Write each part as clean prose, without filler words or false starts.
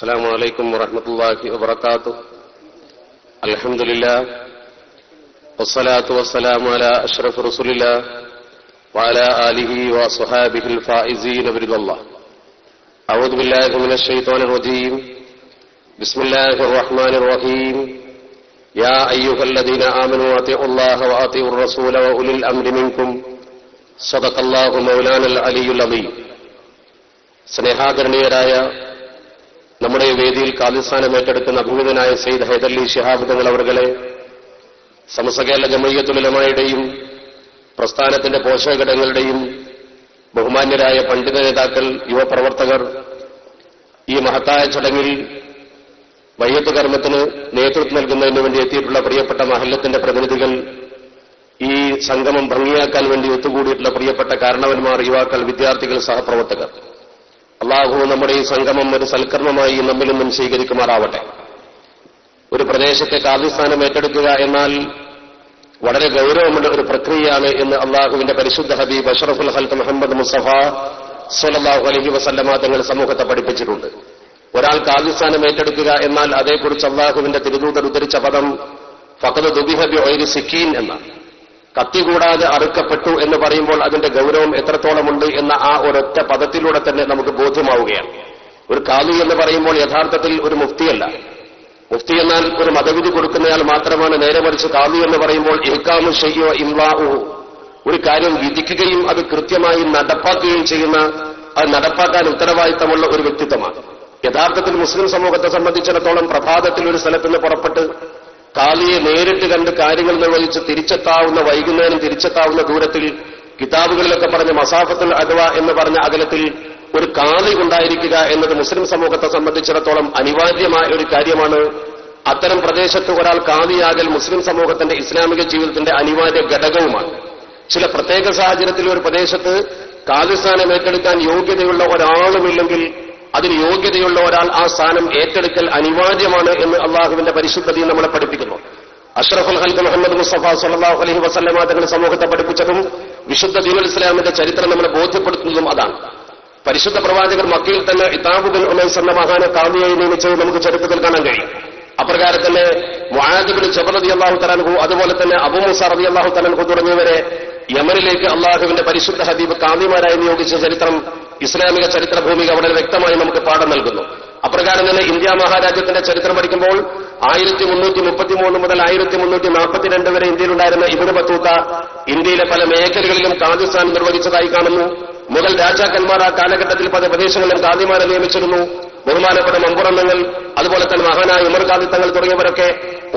السلام عليكم ورحمة الله وبركاته. الحمد لله والصلاة والسلام على أشرف رسول الله وعلى آله وصحابه الفائزين برضا الله. أعوذ بالله من الشيطان الرجيم. بسم الله الرحمن الرحيم. يا أيها الذين آمنوا أطيعوا الله وأطيعوا الرسول وأولي الأمر منكم. صدق الله مولانا العلي العظيم. സ്നേഹാദരണീയരായ നമ്മുടെ വേദിയിൽ കാലിസ്ഥാനം ഏറ്റെടുക്കുന്ന അഭിനന്ദനായ സയ്യിദ് ഹൈദരലി ശിഹാബ് തങ്ങൾ അവർകളെ, സമസ്തകേരള ജമഇയ്യത്തുൽ ഉലമായുടെയും പ്രസ്ഥാനത്തിന്റെ പോഷകഘടകങ്ങളുടെയും ബഹുമാന്യരായ പണ്ഡിത നേതാക്കൾ, യുവപ്രവർത്തകർ, ഈ മഹത്തായ ചടങ്ങിൽ വയ്യത്ത് കർമ്മത്തിന് നേതൃത്വം നൽകുന്നതിന് വേണ്ടി എത്തിയിട്ടുള്ള പ്രിയപ്പെട്ട മഹല്ലത്തിന്റെ പ്രതിനിധികൾ, ഈ സംഗമം ഭംഗിയാക്കാൻ വേണ്ടി ഒത്തുകൂടിയിട്ടുള്ള പ്രിയപ്പെട്ട കാരണവന്മാർ, യുവാക്കൾ, വിദ്യാർത്ഥികൾ, സഹപ്രവർത്തകർ, അല്ലാഹു നമ്മുടെ ഈ സംഗമം ഒരു സൽക്കർമ്മമായി നമ്മിൽ നിന്നും സ്വീകരിക്കുമാറാവട്ടെ. ഒരു പ്രദേശത്തെ കാലിസ്ഥാനം ഏറ്റെടുക്കുക എന്നാൽ വളരെ ഗൗരവമുള്ള ഒരു പ്രക്രിയയാണ് എന്ന് അള്ളാഹുവിന്റെ പരിശുദ്ധ ഹബീബ് അഷ്റഫുൽ ഖൽഖ് മുഹമ്മദ് മുസ്തഫ സ്വല്ലല്ലാഹു അലൈഹി വസല്ലമ തങ്ങൾ സമൂഹത്തെ പഠിപ്പിച്ചിട്ടുണ്ട്. ഒരാൾ കാലിസ്ഥാനം ഏറ്റെടുക്കുക എന്നാൽ അതേക്കുറിച്ച് അള്ളാഹുവിന്റെ തിരുദൂതർ ഉദ്ധരിച്ച പദം ഫഖദ് ദുബിഹ ബിഗൈരി സിക്കീൻ എന്നാണ്. കത്തി കൂടാതെ അറുക്കപ്പെട്ടു എന്ന് പറയുമ്പോൾ അതിന്റെ ഗൗരവം എത്രത്തോളമുണ്ട് എന്ന ആ ഒരൊറ്റ പദത്തിലൂടെ തന്നെ നമുക്ക് ബോധ്യമാവുകയാണ്. ഒരു കാലി എന്ന് പറയുമ്പോൾ യഥാർത്ഥത്തിൽ ഒരു മുഫ്തിയല്ല. മുഫ്തി എന്നാൽ ഒരു മതവിധി കൊടുക്കുന്നയാൾ മാത്രമാണ്. നേരെ മറിച്ച് കാലി എന്ന് പറയുമ്പോൾ ഇഹ്കാമു ശൈഇ വ ഇംലാഉഹു, ഒരു കാര്യം വിധിക്കുകയും അത് കൃത്യമായി നടപ്പാക്കുകയും ചെയ്യുന്ന, അത് നടപ്പാക്കാൻ ഉത്തരവാദിത്തമുള്ള ഒരു വ്യക്തിത്വമാണ്. യഥാർത്ഥത്തിൽ മുസ്ലിം സമൂഹത്തെ സംബന്ധിച്ചിടത്തോളം പ്രഭാതത്തിൽ ഒരു സ്ഥലത്ത് നിന്ന് പുറപ്പെട്ട് കാലിയെ നേരിട്ട് കണ്ട് കാര്യങ്ങൾ നിർവഹിച്ച് തിരിച്ചെത്താവുന്ന, വൈകുന്നേരം തിരിച്ചെത്താവുന്ന ദൂരത്തിൽ, കിതാബുകളിലൊക്കെ പറഞ്ഞ മസാഫത്തുൽ അദ്വ എന്ന് പറഞ്ഞ അകലത്തിൽ ഒരു കാലി ഉണ്ടായിരിക്കുക എന്നത് മുസ്ലിം സമൂഹത്തെ സംബന്ധിച്ചിടത്തോളം അനിവാര്യമായ ഒരു കാര്യമാണ്. അത്തരം പ്രദേശത്ത് ഒരാൾ കാലിയാകൽ മുസ്ലിം സമൂഹത്തിന്റെ ഇസ്ലാമിക ജീവിതത്തിന്റെ അനിവാര്യ ഘടകവുമാണ്. ചില പ്രത്യേക സാഹചര്യത്തിൽ ഒരു പ്രദേശത്ത് കാലിസ്ഥാനം ഏറ്റെടുക്കാൻ യോഗ്യതയുള്ള ഒരാളുമില്ലെങ്കിൽ അതിന് യോഗ്യതയുള്ള ഒരാൾ ആ സ്ഥാനം ഏറ്റെടുക്കൽ അനിവാര്യമാണ് എന്ന് അള്ളാഹുവിന്റെ പരിശുദ്ധതയും നമ്മളെ പഠിപ്പിക്കുന്നു. അഷ്റഫുൽ ഖൽഖ് മുഹമ്മദ് മുസ്തഫ സ്വല്ലല്ലാഹു അലൈഹി വസല്ലമ തങ്ങൾ സമൂഹത്തെ പഠിപ്പിച്ചതും വിശുദ്ധ ദീനുൽ ഇസ്ലാമിന്റെ ചരിത്രം നമ്മളെ ബോധ്യപ്പെടുത്തുന്നതും അതാണ്. പരിശുദ്ധ പ്രവാചകർ മക്കയിൽ തന്നെ ഇതാബ് ബിൻ ഉമൈസ് എന്ന മഹാനെ കാദിയായി നിയമിച്ചത് നമുക്ക് ചരിത്രത്തിൽ കാണാൻ കഴിയും. അപ്രകാരം തന്നെ മുആദ് ബിൻ ജബൽ റളിയല്ലാഹു തആല അൻഹു, അതുപോലെ തന്നെ അബൂ മൂസ റളിയല്ലാഹു തആല അൻഹു തുടങ്ങിയവരെ യമനിലേക്ക് അള്ളാഹുവിന്റെ പരിശുദ്ധ ഹബീബ് കാദിമാരായി നിയോഗിച്ച ചരിത്രം ഇസ്ലാമിക ചരിത്ര ഭൂമിക വളരെ വ്യക്തമായി നമുക്ക് പാഠം നൽകുന്നു. അപ്രകാരം തന്നെ ഇന്ത്യ മഹാരാജ്യത്തിന്റെ ചരിത്രം പഠിക്കുമ്പോൾ 1333 മുതൽ 1342 വരെ ഇന്ത്യയിലുണ്ടായിരുന്ന ഇബ്നു ബത്തൂത്ത ഇന്ത്യയിലെ പല മേഖലകളിലും കാദിസ്ഥാൻ നിർവഹിച്ചതായി കാണുന്നു. മുഗൾ രാജാക്കന്മാർ ആ കാലഘട്ടത്തിൽ പല പ്രദേശങ്ങളിലും കാദിമാരെ നിയമിച്ചിരുന്നു. ബഹുമാനപ്പെട്ട മമ്പുറന്നങ്ങൾ, അതുപോലെ തന്നെ മഹാനായ ഉമർ ഖാദി തങ്ങൾ തുടങ്ങിയവരൊക്കെ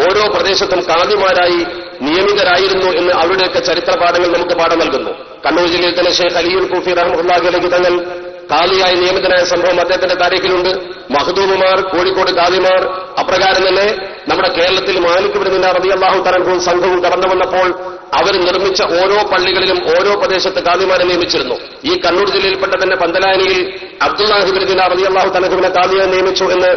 ഓരോ പ്രദേശത്തും കാദിമാരായി നിയമിതരായിരുന്നു എന്ന് അവരുടെയൊക്കെ ചരിത്ര പാഠങ്ങൾ നമുക്ക് പാഠം നൽകുന്നു. കണ്ണൂർ ജില്ലയിൽ തന്നെ ഷെയ്ഖ് അലിയുൽ കൂഫി റഹ്മത്തുള്ളാഹി അലൈഹി തങ്ങൾ കാദിയായി നിയമിതനായ സംഭവം അദ്ദേഹത്തിന്റെ താരീഖിലുണ്ട്. മഖ്ദൂമുമാർ, കോഴിക്കോട് കാദിമാർ, അപ്രകാരം തന്നെ നമ്മുടെ കേരളത്തിൽ മാലിക് ഇബ്നു ദിനാർ റളിയല്ലാഹു തആല അൻഹു സംഘവും കടന്നു വന്നപ്പോൾ അവർ നിർമ്മിച്ച ഓരോ പള്ളികളിലും ഓരോ പ്രദേശത്ത് കാദിമാരെ നിയമിച്ചിരുന്നു. ഈ കണ്ണൂർ ജില്ലയിൽപ്പെട്ട തന്നെ പന്തലാനിയിൽ അബ്ദുല്ലാഹി ഇബ്നു ദിനാർ റളിയല്ലാഹു തആല അൻഹുവിനെ കാദിയായി നിയമിച്ചു എന്ന്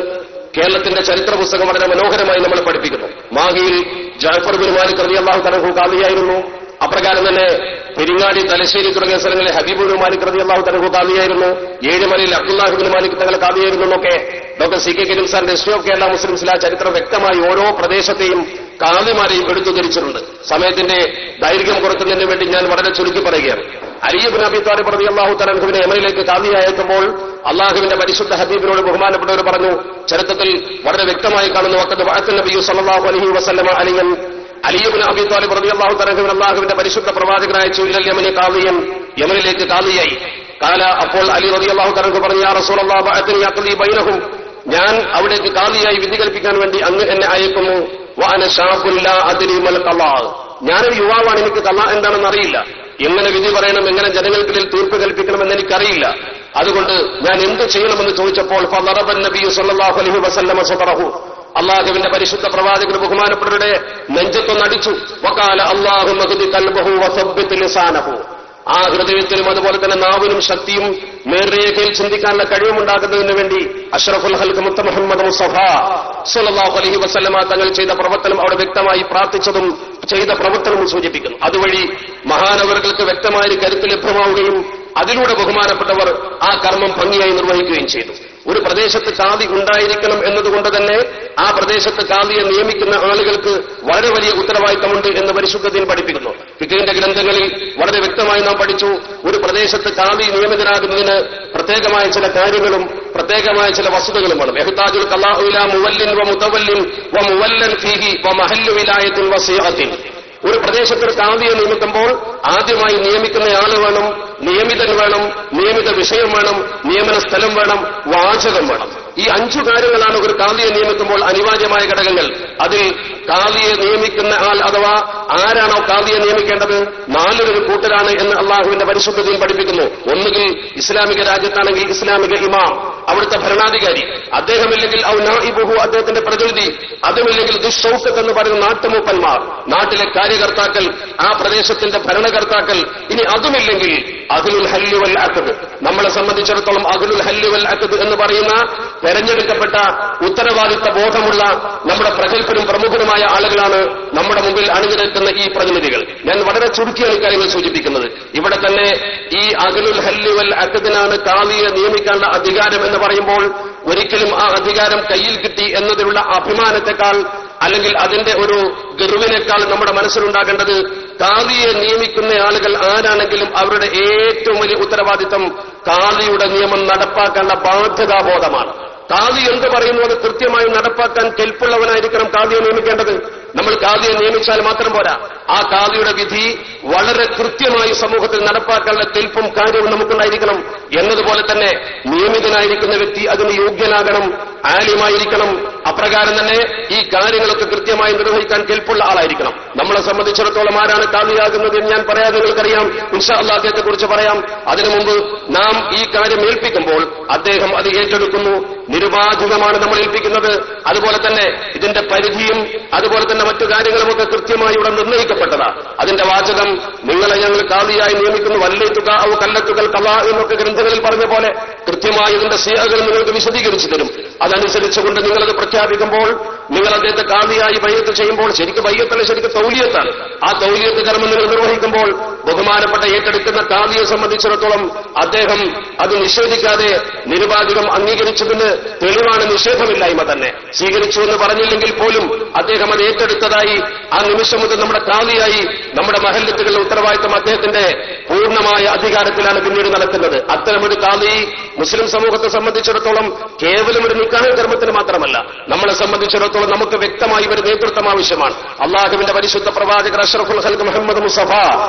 കേരളത്തിന്റെ ചരിത്ര പുസ്തകം വളരെ മനോഹരമായി നമ്മൾ പഠിപ്പിക്കുന്നു. മാഹിയിൽ ജഅഫർ ബിൻ മാലിക് റളിയല്ലാഹു തആല അൻഹു കാദിയായിരുന്നു. അപ്രകാരം തന്നെ പെരിങ്ങാടി, തലശ്ശേരി തുടങ്ങിയ സ്ഥലങ്ങളിൽ ഹബീബ് ബിൻ മാലിക് റളിയല്ലാഹു തആല അൻഹു കാദിയായിരുന്നു. ഏഴുമലയിൽ അബ്ദുല്ലാഹി ബിൻ മാലിക് തങ്ങൾ കാദിയായിരുന്നു എന്നൊക്കെ ഡോക്ടർ സി കെ കരീം സാറിന്റെ ഹിസ്റ്ററി ഓഫ് കേരള മുസ്ലിംസിലെ ചരിത്രം വ്യക്തമായി ഓരോ പ്രദേശത്തെയും കാദിമാരെയും എടുത്തുദ്ധരിച്ചിട്ടുണ്ട്. സമയത്തിന്റെ ദൈർഘ്യം കുറയ്ക്കുന്നതിന് വേണ്ടി ഞാൻ വളരെ ചുരുക്കി പറയുകയാണ്. അലി ഇബ്നു അബീ ത്വാലിബ് റളിയല്ലാഹു തആല അൻഹുവിനെ യമനിലേക്ക് കാദിയായെത്തുമ്പോൾ അള്ളാഹുവിന്റെ പരിശുദ്ധ ഹബീബിനോട് ബഹുമാനപ്പെട്ടവർ പറഞ്ഞു, ചരിത്രത്തിൽ വളരെ വ്യക്തമായി കാണുന്നു, വഖദ് ബഅത്ത നബിയ്യു സ്വല്ലല്ലാഹു അലൈഹി വസല്ലമ അലിയൻ, അലി ഇബ്നു അബീ ത്വാലിബ് റളിയല്ലാഹു തആല അൻഹുവിനെ അള്ളാഹുവിന്റെ പരിശുദ്ധ പ്രവാചകനായ ഇലൽ യമനി കാദിയൻ, യമനിലേക്ക് കാദിയായി. കാല, അപ്പോൾ അലി റളിയല്ലാഹു തആല അൻഹു പറഞ്ഞു, യാ റസൂലല്ലാഹ് ബഅത്നി യഖ്ലി ബൈനഹും, ഞാൻ അവിടേക്ക് കാദിയായി വിധി കൽപ്പിക്കാൻ വേണ്ടി അങ്ങ് എന്നെ അയക്കുന്നു. വഅന ശാബുൻ ലാ അദ്രി മൽ ഖളാ, ഞാനൊരു യുവാവാണ്, എനിക്ക് ഖളാ എന്താണെന്ന് അറിയില്ല. എങ്ങനെ വിധി പറയണം, എങ്ങനെ ജനങ്ങൾക്കിടയിൽ തീർപ്പ് കൽപ്പിക്കണമെന്ന് എനിക്കറിയില്ല. അതുകൊണ്ട് ഞാൻ എന്ത് ചെയ്യണമെന്ന് ചോദിച്ചപ്പോൾ ഫളറബ നബിയ്യു സ്വല്ലല്ലാഹു അലൈഹി വസല്ലമ സദറഹു, അള്ളാഹുവിന്റെ പരിശുദ്ധ പ്രവാചകർ ബഹുമാനപ്പെട്ടവരുടെ നെഞ്ചത്തൊന്നടിച്ചു. വഖാല അല്ലാഹുമ്മ ഹ്ദി ഖൽബഹു വസബ്ബിത് ലിസാനഹു, ആ ഹൃദയത്തിലും അതുപോലെ തന്നെ നാവിനും ശക്തിയും നേർരേഖയിൽ ചിന്തിക്കാനുള്ള കഴിവുമുണ്ടാകുന്നതിന് വേണ്ടി അഷ്റഫുൽ ഖൽഖ് മുത്ത മുഹമ്മദ് മുസ്തഫ സ്വല്ലല്ലാഹു അലൈഹി വസല്ലമ തങ്ങൾ ചെയ്ത പ്രവർത്തനം അവിടെ വ്യക്തമായി പ്രാർത്ഥിച്ചതും ചെയ്ത പ്രവർത്തനവും സൂചിപ്പിക്കുന്നു. അതുവഴി മഹാനവറുകൾക്ക് വ്യക്തമായ കരുത്ത് ലഭ്യമാവുകയും അതിലൂടെ ബഹുമാനപ്പെട്ടവർ ആ കർമ്മം ഭംഗിയായി നിർവഹിക്കുകയും ചെയ്തു. ഒരു പ്രദേശത്ത് കാദി ഉണ്ടായിരിക്കണം എന്നതുകൊണ്ട് തന്നെ ആ പ്രദേശത്ത് കാദിയെ നിയമിക്കുന്ന ആളുകൾക്ക് വളരെ വലിയ ഉത്തരവാദിത്തമുണ്ട് എന്ന് പരിശുദ്ധ ദീൻ പഠിപ്പിക്കുന്നു. ഫിഖ്ഹിന്റെ ഗ്രന്ഥങ്ങളിൽ വളരെ വ്യക്തമായി നാം പഠിച്ചു, ഒരു പ്രദേശത്ത് കാദി നിയമിതനാകുന്നതിന് പ്രത്യേകമായ ചില കാര്യങ്ങളും പ്രത്യേകമായ ചില വസ്തുതകളും വേണം. യഹ്താജുൽ ഖലാഉ ഇലാ മുവല്ലിൻ വ മുതവല്ലിൻ വ മുവല്ലൻ ഫീഹി വ മഹല്ലു വിലായത്തിൻ വ സിയഅത്തിൻ. ഒരു പ്രദേശത്ത് ഒരു കാദിയെ നിയമിക്കുമ്പോൾ ആദ്യമായി നിയമിക്കുന്നയാൾ വേണം, നിയമിതൻ വേണം, നിയമിത വിഷയം വേണം, നിയമന സ്ഥലം വേണം, വാചകം വേണം. ഈ 5 കാര്യങ്ങളാണ് ഒരു കാദിയെ നിയമിക്കുമ്പോൾ അനിവാര്യമായ ഘടകങ്ങൾ. അതിൽ കാദിയെ നിയമിക്കുന്ന ആൾ അഥവാ ആരാണോ കാദിയെ നിയമിക്കേണ്ടത് 4 കൂട്ടരാണ് എന്ന് അള്ളാഹുവിന്റെ പരിശുദ്ധ ദീൻ പഠിപ്പിക്കുന്നു. ഒന്നുകിൽ ഇസ്ലാമിക രാജ്യത്താണെങ്കിൽ ഇസ്ലാമിക ഇമാം, അവിടുത്തെ ഭരണാധികാരി, അദ്ദേഹമില്ലെങ്കിൽ ഔ നായിബുഹു, അദ്ദേഹത്തിന്റെ പ്രതിനിധി, അതുമില്ലെങ്കിൽ ദുശ്ശൗക്കത്ത് എന്ന് പറയുന്ന നാട്ടുമൂപ്പന്മാർ, നാട്ടിലെ കാര്യകർത്താക്കൾ, ആ പ്രദേശത്തിന്റെ ഭരണകർത്താക്കൾ. ഇനി അതുമില്ലെങ്കിൽ അഹ്ലുൽ ഹല്ല് വൽ അഖദ്. നമ്മളെ സംബന്ധിച്ചിടത്തോളം അഹ്ലുൽ ഹല്ല് വൽ അഖദ് എന്ന് പറയുന്ന തെരഞ്ഞെടുക്കപ്പെട്ട ഉത്തരവാദിത്ത ബോധമുള്ള നമ്മുടെ പ്രഗത്ഭരും പ്രമുഖരുമായ ആളുകളാണ് നമ്മുടെ മുമ്പിൽ അണിനിരക്കുന്ന ഈ പ്രതിനിധികൾ. ഞാൻ വളരെ ചുരുക്കിയാണ് കാര്യങ്ങൾ സൂചിപ്പിക്കുന്നത്. ഇവിടെ തന്നെ ഈ അഹ്ലുൽ ഹല്ല് വൽ അഖദിനാണ് കാദിയെ നിയമിക്കാനുള്ള അധികാരം എന്ന് പറയുമ്പോൾ ഒരിക്കലും ആ അധികാരം കയ്യിൽ കിട്ടി എന്നതിലുള്ള അഭിമാനത്തെക്കാൾ അല്ലെങ്കിൽ അതിന്റെ ഒരു ഗർവിനേക്കാൾ നമ്മുടെ മനസ്സിലുണ്ടാകേണ്ടത് കാദിയെ നിയമിക്കുന്ന ആളുകൾ ആരാണെങ്കിലും അവരുടെ ഏറ്റവും വലിയ ഉത്തരവാദിത്തം കാദിയുടെ നിയമം നടപ്പാക്കാനുള്ള ബാധ്യതാബോധമാണ്. കാദി എന്ത് പറയുന്നു അത് കൃത്യമായി നടപ്പാക്കാൻ കെൽപ്പുള്ളവനായിരിക്കണം കാദിയെ നിയമിക്കേണ്ടത്. നമ്മൾ കാദിയെ നിയമിച്ചാൽ മാത്രം പോരാ, ആ കാദിയുടെ വിധി വളരെ കൃത്യമായി സമൂഹത്തിൽ നടപ്പാക്കാനുള്ള കെൽപ്പും കാര്യവും നമുക്കുണ്ടായിരിക്കണം. എന്നതുപോലെ തന്നെ നിയമിതനായിരിക്കുന്ന വ്യക്തി അതിന് യോഗ്യനാകണം, ആലിമായിരിക്കണം. അപ്രകാരം തന്നെ ഈ കാര്യങ്ങളൊക്കെ കൃത്യമായി നിർവഹിക്കാൻ കെൽപ്പുള്ള ആളായിരിക്കണം. നമ്മളെ സംബന്ധിച്ചിടത്തോളം ആരാണ് കാദിയാകുന്നത് എന്ന് ഞാൻ പറയാതെ നിങ്ങൾക്കറിയാം. ഇൻഷാ അല്ലാഹ് അദ്ദേഹത്തെ കുറിച്ച് പറയാം. അതിനു മുമ്പ് നാം ഈ കാര്യം ഏൽപ്പിക്കുമ്പോൾ അദ്ദേഹം അത് ഏറ്റെടുക്കുന്നു. നിരുപാധികമാണ് നമ്മൾ ഏൽപ്പിക്കുന്നത്. അതുപോലെ തന്നെ ഇതിന്റെ പരിധിയും അതുപോലെ തന്നെ മറ്റു കാര്യങ്ങളുമൊക്കെ കൃത്യമായി ഇവിടെ നിർണ്ണയിക്കപ്പെട്ടതാണ്. അതിന്റെ വാചകം നിങ്ങളെ ഞങ്ങൾ കാദിയായി നിയമിക്കുന്നു, വല്ലത്തുക ഔ കല്ലത്തുകൾ കലാ എന്നൊക്കെ ഗ്രന്ഥങ്ങളിൽ പറഞ്ഞ പോലെ കൃത്യമായി ഇതിന്റെ സിയകൾ നിങ്ങൾക്ക് വിശദീകരിച്ചു തരും. അതനുസരിച്ചുകൊണ്ട് നിങ്ങളത് പ്രഖ്യാപിക്കുമ്പോൾ, നിങ്ങൾ അദ്ദേഹത്തെ കാദിയായി ബൈഅത്ത് ചെയ്യുമ്പോൾ, ശരിക്കും ബൈഅത്തല്ല, ശരിക്കും തൗലിയത്താണ്. ആ തൗലിയത്ത് കർമ്മം നിങ്ങൾ നിർവഹിക്കുമ്പോൾ ബഹുമാനപ്പെട്ട ഏറ്റെടുക്കുന്ന കാദിയെ സംബന്ധിച്ചിടത്തോളം അദ്ദേഹം അത് നിഷേധിക്കാതെ നിരുപാധികം അംഗീകരിച്ചതിന് തെളിവാണ് നിഷേധമില്ലായ്മ തന്നെ. സ്വീകരിച്ചു എന്ന് പറഞ്ഞില്ലെങ്കിൽ പോലും അദ്ദേഹം അത് ഏറ്റെടുത്തതായി ആ നിമിഷം മുതൽ നമ്മുടെ കാദിയായി നമ്മുടെ മഹല്ലത്തുകളുടെ ഉത്തരവാദിത്തം അദ്ദേഹത്തിന്റെ പൂർണ്ണമായ അധികാരത്തിലാണ് പിന്നീട് നടക്കുന്നത്. അത്തരമൊരു കാദി മുസ്ലിം സമൂഹത്തെ സംബന്ധിച്ചിടത്തോളം കേവലം ഒരു നിക്കാഹ് കർമ്മത്തിന് മാത്രമല്ല, നമ്മളെ സംബന്ധിച്ചിടത്തോളം നമുക്ക് വ്യക്തമായി ഒരു നേതൃത്വം ആവശ്യമാണ്. അള്ളാഹുവിന്റെ പരിശുദ്ധ പ്രവാചകർ അഷ്റഫുൽ ഖൽഖ് മുഹമ്മദ് മുസ്തഫ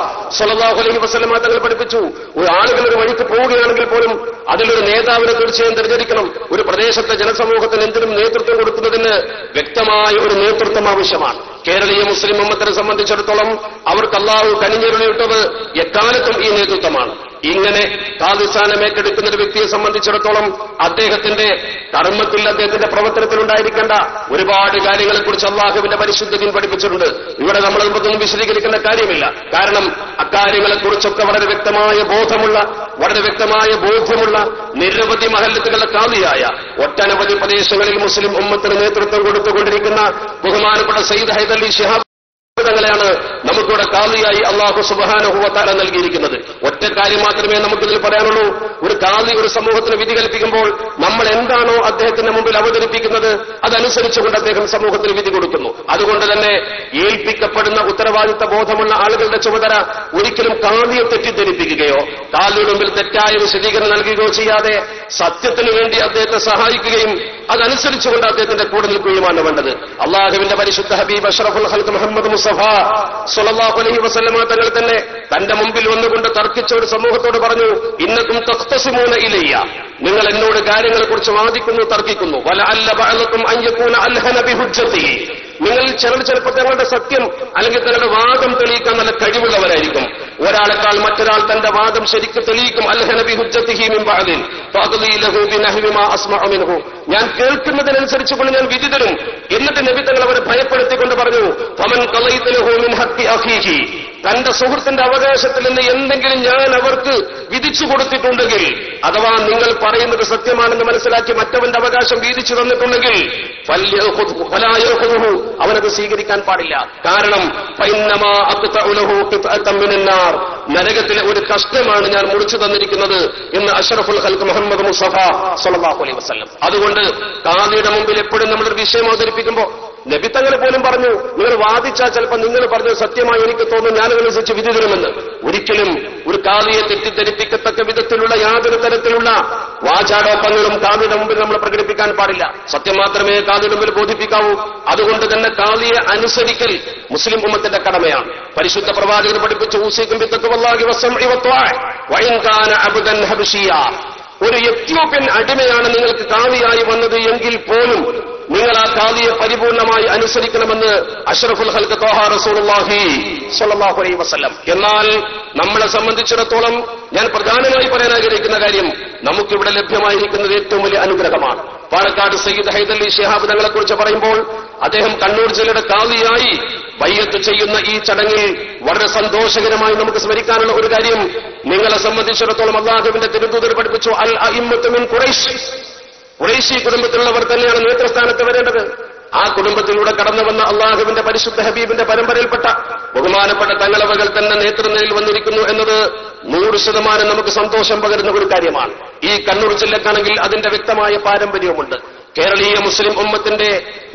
സ്വല്ലല്ലാഹു അലൈഹി വസല്ലം തങ്ങൾ പഠിപ്പിച്ചു, ഒരു ആളുകൾ ഒരു വഴിക്ക് പോവുകയാണെങ്കിൽ പോലും അതിലൊരു നേതാവിനെ തീർച്ചയായും തിരഞ്ഞെടുക്കണം. ഒരു പ്രദേശത്തെ ജനസമൂഹത്തിന് എന്തിനും നേതൃത്വം കൊടുക്കുന്നതിന് വ്യക്തമായ ഒരു നേതൃത്വം ആവശ്യമാണ്. കേരളീയ മുസ്ലിം ഉമ്മത്തിനെ സംബന്ധിച്ചിടത്തോളം അവർക്ക് അല്ലാഹു കനിഞ്ഞരുളിയിട്ടത് എക്കാലത്തും ഈ നേതൃത്വമാണ്. ഇങ്ങനെ കാദിസ്ഥാനം ഏറ്റെടുക്കുന്ന ഒരു വ്യക്തിയെ സംബന്ധിച്ചിടത്തോളം അദ്ദേഹത്തിന്റെ കർമ്മത്തിൽ, അദ്ദേഹത്തിന്റെ പ്രവർത്തനത്തിലുണ്ടായിരിക്കേണ്ട ഒരുപാട് കാര്യങ്ങളെക്കുറിച്ച് അള്ളാഹുവിന്റെ പരിശുദ്ധ ദീൻ പഠിപ്പിച്ചിട്ടുണ്ട്. ഇവിടെ നമ്മൾ അതൊന്നും വിശദീകരിക്കേണ്ട കാര്യമില്ല. കാരണം അക്കാര്യങ്ങളെക്കുറിച്ചൊക്കെ വളരെ വ്യക്തമായ ബോധമുള്ള, വളരെ വ്യക്തമായ ബോധ്യമുള്ള നിരവധി മഹല്ലത്തുകളുടെ കാദിയായ ഒട്ടനവധി പ്രദേശങ്ങളിൽ മുസ്ലിം ഉമ്മത്തിന് നേതൃത്വം കൊടുത്തുകൊണ്ടിരിക്കുന്ന ബഹുമാനപ്പെട്ട സയ്യിദ് ഹൈദരലി ശിഹാബ് തങ്ങളെയാണ് നമുക്കിവിടെ കാദിയായി അല്ലാഹു സുബ്ഹാനഹു വ തആല നൽകിയിരിക്കുന്നത്. ഒറ്റ കാര്യം മാത്രമേ നമുക്കിതിൽ പറയാനുള്ളൂ. ഒരു കാദി ഒരു സമൂഹത്തിന് വിധി കൽപ്പിക്കുമ്പോൾ നമ്മൾ എന്താണോ അദ്ദേഹത്തിന്റെ മുമ്പിൽ അവതരിപ്പിക്കുന്നത് അതനുസരിച്ചുകൊണ്ട് അദ്ദേഹം സമൂഹത്തിന് വിധി കൊടുക്കുന്നു. അതുകൊണ്ട് തന്നെ ഏൽപ്പിക്കപ്പെടുന്ന ഉത്തരവാദിത്ത ബോധമുള്ള ആളുകളുടെ ചുമതല ഒരിക്കലും കാദിയെ തെറ്റിദ്ധരിപ്പിക്കുകയോ കാദിയുടെ മുമ്പിൽ തെറ്റായ വിശദീകരണം നൽകുകയോ ചെയ്യാതെ സത്യത്തിനു വേണ്ടി അദ്ദേഹത്തെ സഹായിക്കുകയും അതനുസരിച്ചുകൊണ്ട് അദ്ദേഹത്തിന്റെ കൂടെ നിൽക്കുകയുമാണ് വേണ്ടത്. അള്ളാഹുവിന്റെ പരിശുദ്ധ ഹബീബ് അഷ്റഫുൽ ഖൽഖ് മുഹമ്മദ് മുസ്തഫ സ്വല്ലല്ലാഹു അലൈഹി വസല്ലം തങ്ങൾ തന്നെ തന്റെ മുമ്പിൽ വന്നുകൊണ്ട് തർക്കിച്ച ഒരു സമൂഹത്തോട് പറഞ്ഞു, ഇന്നക്കും തഖ്തസിമൂന ഇലയ്യ, നിങ്ങൾ എന്നോട് കാര്യങ്ങളെക്കുറിച്ച് വാദിക്കുന്നു, തർക്കിക്കുന്നു. വലഅല്ല ബഅലക്കും അൻ യകൂന അൽഹന ബിഹുജ്ജതിഹി, നിങ്ങൾ ചിലപ്പോൾ തങ്ങളുടെ സത്യം അല്ലെങ്കിൽ തങ്ങളുടെ വാദം തെളിയിക്കാൻ നല്ല കഴിവുള്ളവരായിരിക്കും. ഒരാളെക്കാൾ മറ്റൊരാൾ തന്റെ വാദം ശരിക്കും തെളിയിക്കും. അൽഹന ബിഹുജ്ജതിഹി മിൻ ബഅദിൻ ഫഅഖ്ദി ലഹു ബിനഹ്വി മാ അസ്മഉ മിൻഹു, ഞാൻ കേൾക്കുന്നതിനനുസരിച്ചുകൊണ്ട് ഞാൻ വിധി തരും. എന്നിട്ട് നബി തങ്ങൾ അവരെ ഭയപ്പെടുത്തിക്കൊണ്ട് പറഞ്ഞു, ഫമൻ ഖളൈത ലഹു മിൻ ഹഖ്ഖി അഖീഹി, തന്റെ സുഹൃത്തിന്റെ അവകാശത്തിൽ നിന്ന് എന്തെങ്കിലും ഞാൻ അവർക്ക് വിധിച്ചു കൊടുത്തിട്ടുണ്ടെങ്കിൽ, അഥവാ നിങ്ങൾ പറയുന്നത് സത്യമാണെന്ന് മനസ്സിലാക്കി മറ്റവന്റെ അവകാശം വീതിച്ചു തന്നിട്ടുണ്ടെങ്കിൽ അവനത് സ്വീകരിക്കാൻ പാടില്ല. കാരണം നരകത്തിലെ ഒരു കഷ്ണമാണ് ഞാൻ മുറിച്ചു തന്നിരിക്കുന്നത് എന്ന് അഷ്റഫുൽ ഖൽഖ് മുഹമ്മദ് മുസ്തഫ സ്വല്ലല്ലാഹു അലൈഹി വസല്ലം. അതുകൊണ്ട് ഖാദിയുടെ മുമ്പിൽ എപ്പോഴും നമ്മളൊരു വിഷയം അവതരിപ്പിക്കുമ്പോൾ നബി തങ്ങൾ പോലും പറഞ്ഞു, നിങ്ങൾ വാദിച്ചാൽ ചിലപ്പോൾ നിങ്ങൾ പറഞ്ഞത് സത്യമായി എനിക്ക് തോന്നുന്നു ഞാനതനുസരിച്ച് വിധി തരുമെന്ന്. ഒരിക്കലും ഒരു ഖാദിയെ തെറ്റിദ്ധരിപ്പിക്കത്തക്ക വിധത്തിലുള്ള യാതൊരു തരത്തിലുള്ള വാചാടോപ്പങ്ങളും ഖാദിയുടെ മുമ്പിൽ നമ്മൾ പ്രകടിപ്പിക്കാൻ പാടില്ല. സത്യം മാത്രമേ ഖാദിയുടെ മുമ്പിൽ ബോധിപ്പിക്കാവൂ. അതുകൊണ്ട് തന്നെ ഖാദിയെ അനുസരിക്കൽ മുസ്ലിം ഉമ്മത്തിന്റെ കടമയാണ്. പരിശുദ്ധ പ്രവാചകർ പഠിപ്പിച്ച ഊസിക്കും ബിത്തഖ്വല്ലാഹി വസ്സംഇ വത്വാഅ വഇൻ കാന അബ്ദൻ ഹബശിയ. ഒരു എത്യോപ്യൻ അടിമയാണ് നിങ്ങൾക്ക് ഖാദിയായി വന്നത് എങ്കിൽ പോലും നിങ്ങൾ ആ ഖാദിയെ പരിപൂർണമായി അനുസരിക്കണമെന്ന് അഷ്റഫുൽ ഖൽഖ് ത്വാഹ റസൂലുള്ളാഹി സ്വല്ലല്ലാഹു അലൈഹി വസല്ലം. എന്നാൽ നമ്മളെ സംബന്ധിച്ചിടത്തോളം ഞാൻ പ്രധാനമായി പറയാൻ ആഗ്രഹിക്കുന്ന കാര്യം, നമുക്കിവിടെ ലഭ്യമായിരിക്കുന്നത് ഏറ്റവും വലിയ അനുഗ്രഹമാണ്. പാലക്കാട് സയ്യിദ് ഹൈദരലി ശിഹാബ് തങ്ങളെക്കുറിച്ച് പറയുമ്പോൾ അദ്ദേഹം കണ്ണൂർ ജില്ലയുടെ ഖാദിയായി ബൈഅത്ത് ചെയ്യുന്ന ഈ ചടങ്ങിൽ വളരെ സന്തോഷകരമായി നമുക്ക് സ്മരിക്കാനുള്ള ഒരു കാര്യം, നിങ്ങളെ സംബന്ധിച്ചിടത്തോളം അല്ലാഹുവിന്റെ തിരുദൂതർ പഠിപ്പിച്ചു, അൽ അഇമ്മത്തു മിൻ ഖുറൈശ്. ഖുറൈശി കുടുംബത്തിലുള്ളവർ തന്നെയാണ് നേതൃസ്ഥാനത്ത് വരേണ്ടത്. ആ കുടുംബത്തിലൂടെ കടന്നു വന്ന അള്ളാഹുവിന്റെ പരിശുദ്ധ ഹബീബിന്റെ പരമ്പരയിൽപ്പെട്ട ബഹുമാനപ്പെട്ട തങ്ങളവകൾ തന്നെ നേതൃനിരയിൽ വന്നിരിക്കുന്നു എന്നത് 100% നമുക്ക് സന്തോഷം പകരുന്ന ഒരു കാര്യമാണ്. ഈ കണ്ണൂർ ജില്ലക്കാണെങ്കിൽ അതിന്റെ വ്യക്തമായ പാരമ്പര്യവുമുണ്ട്. കേരളീയ മുസ്ലിം ഉമ്മത്തിന്റെ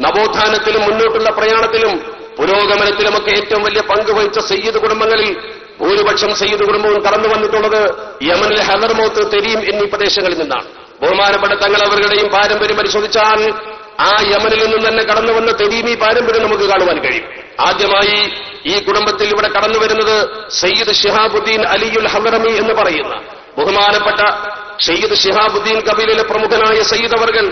നവോത്ഥാനത്തിലും മുന്നോട്ടുള്ള പ്രയാണത്തിലും പുരോഗമനത്തിലുമൊക്കെ ഏറ്റവും വലിയ പങ്ക് വഹിച്ച സയ്യിദ് കുടുംബങ്ങളിൽ ഭൂരിപക്ഷം സയ്യിദ് കുടുംബവും കടന്നു വന്നിട്ടുള്ളത് യമനിലെ ഹദർമൗത്ത്, തെരീം എന്നീ പ്രദേശങ്ങളിൽ നിന്നാണ്. ബഹുമാനപ്പെട്ട തങ്ങളവരുടെയും പാരമ്പര്യം പരിശോധിച്ചാൽ ആ യമനിൽ നിന്നും തന്നെ കടന്നു വന്ന തെരീമി പാരമ്പര്യം നമുക്ക് കാണുവാൻ കഴിയും. ആദ്യമായി ഈ കുടുംബത്തിൽ ഇവിടെ കടന്നു വരുന്നത് സയ്യിദ് ശിഹാബുദ്ദീൻ അലിയുൽ ഹദറമി എന്ന് പറയുന്ന ബഹുമാനപ്പെട്ട സയ്യിദ് ശിഹാബുദ്ദീൻ കബീലയിലെ പ്രമുഖനായ സയ്യിദ് അവർകൾ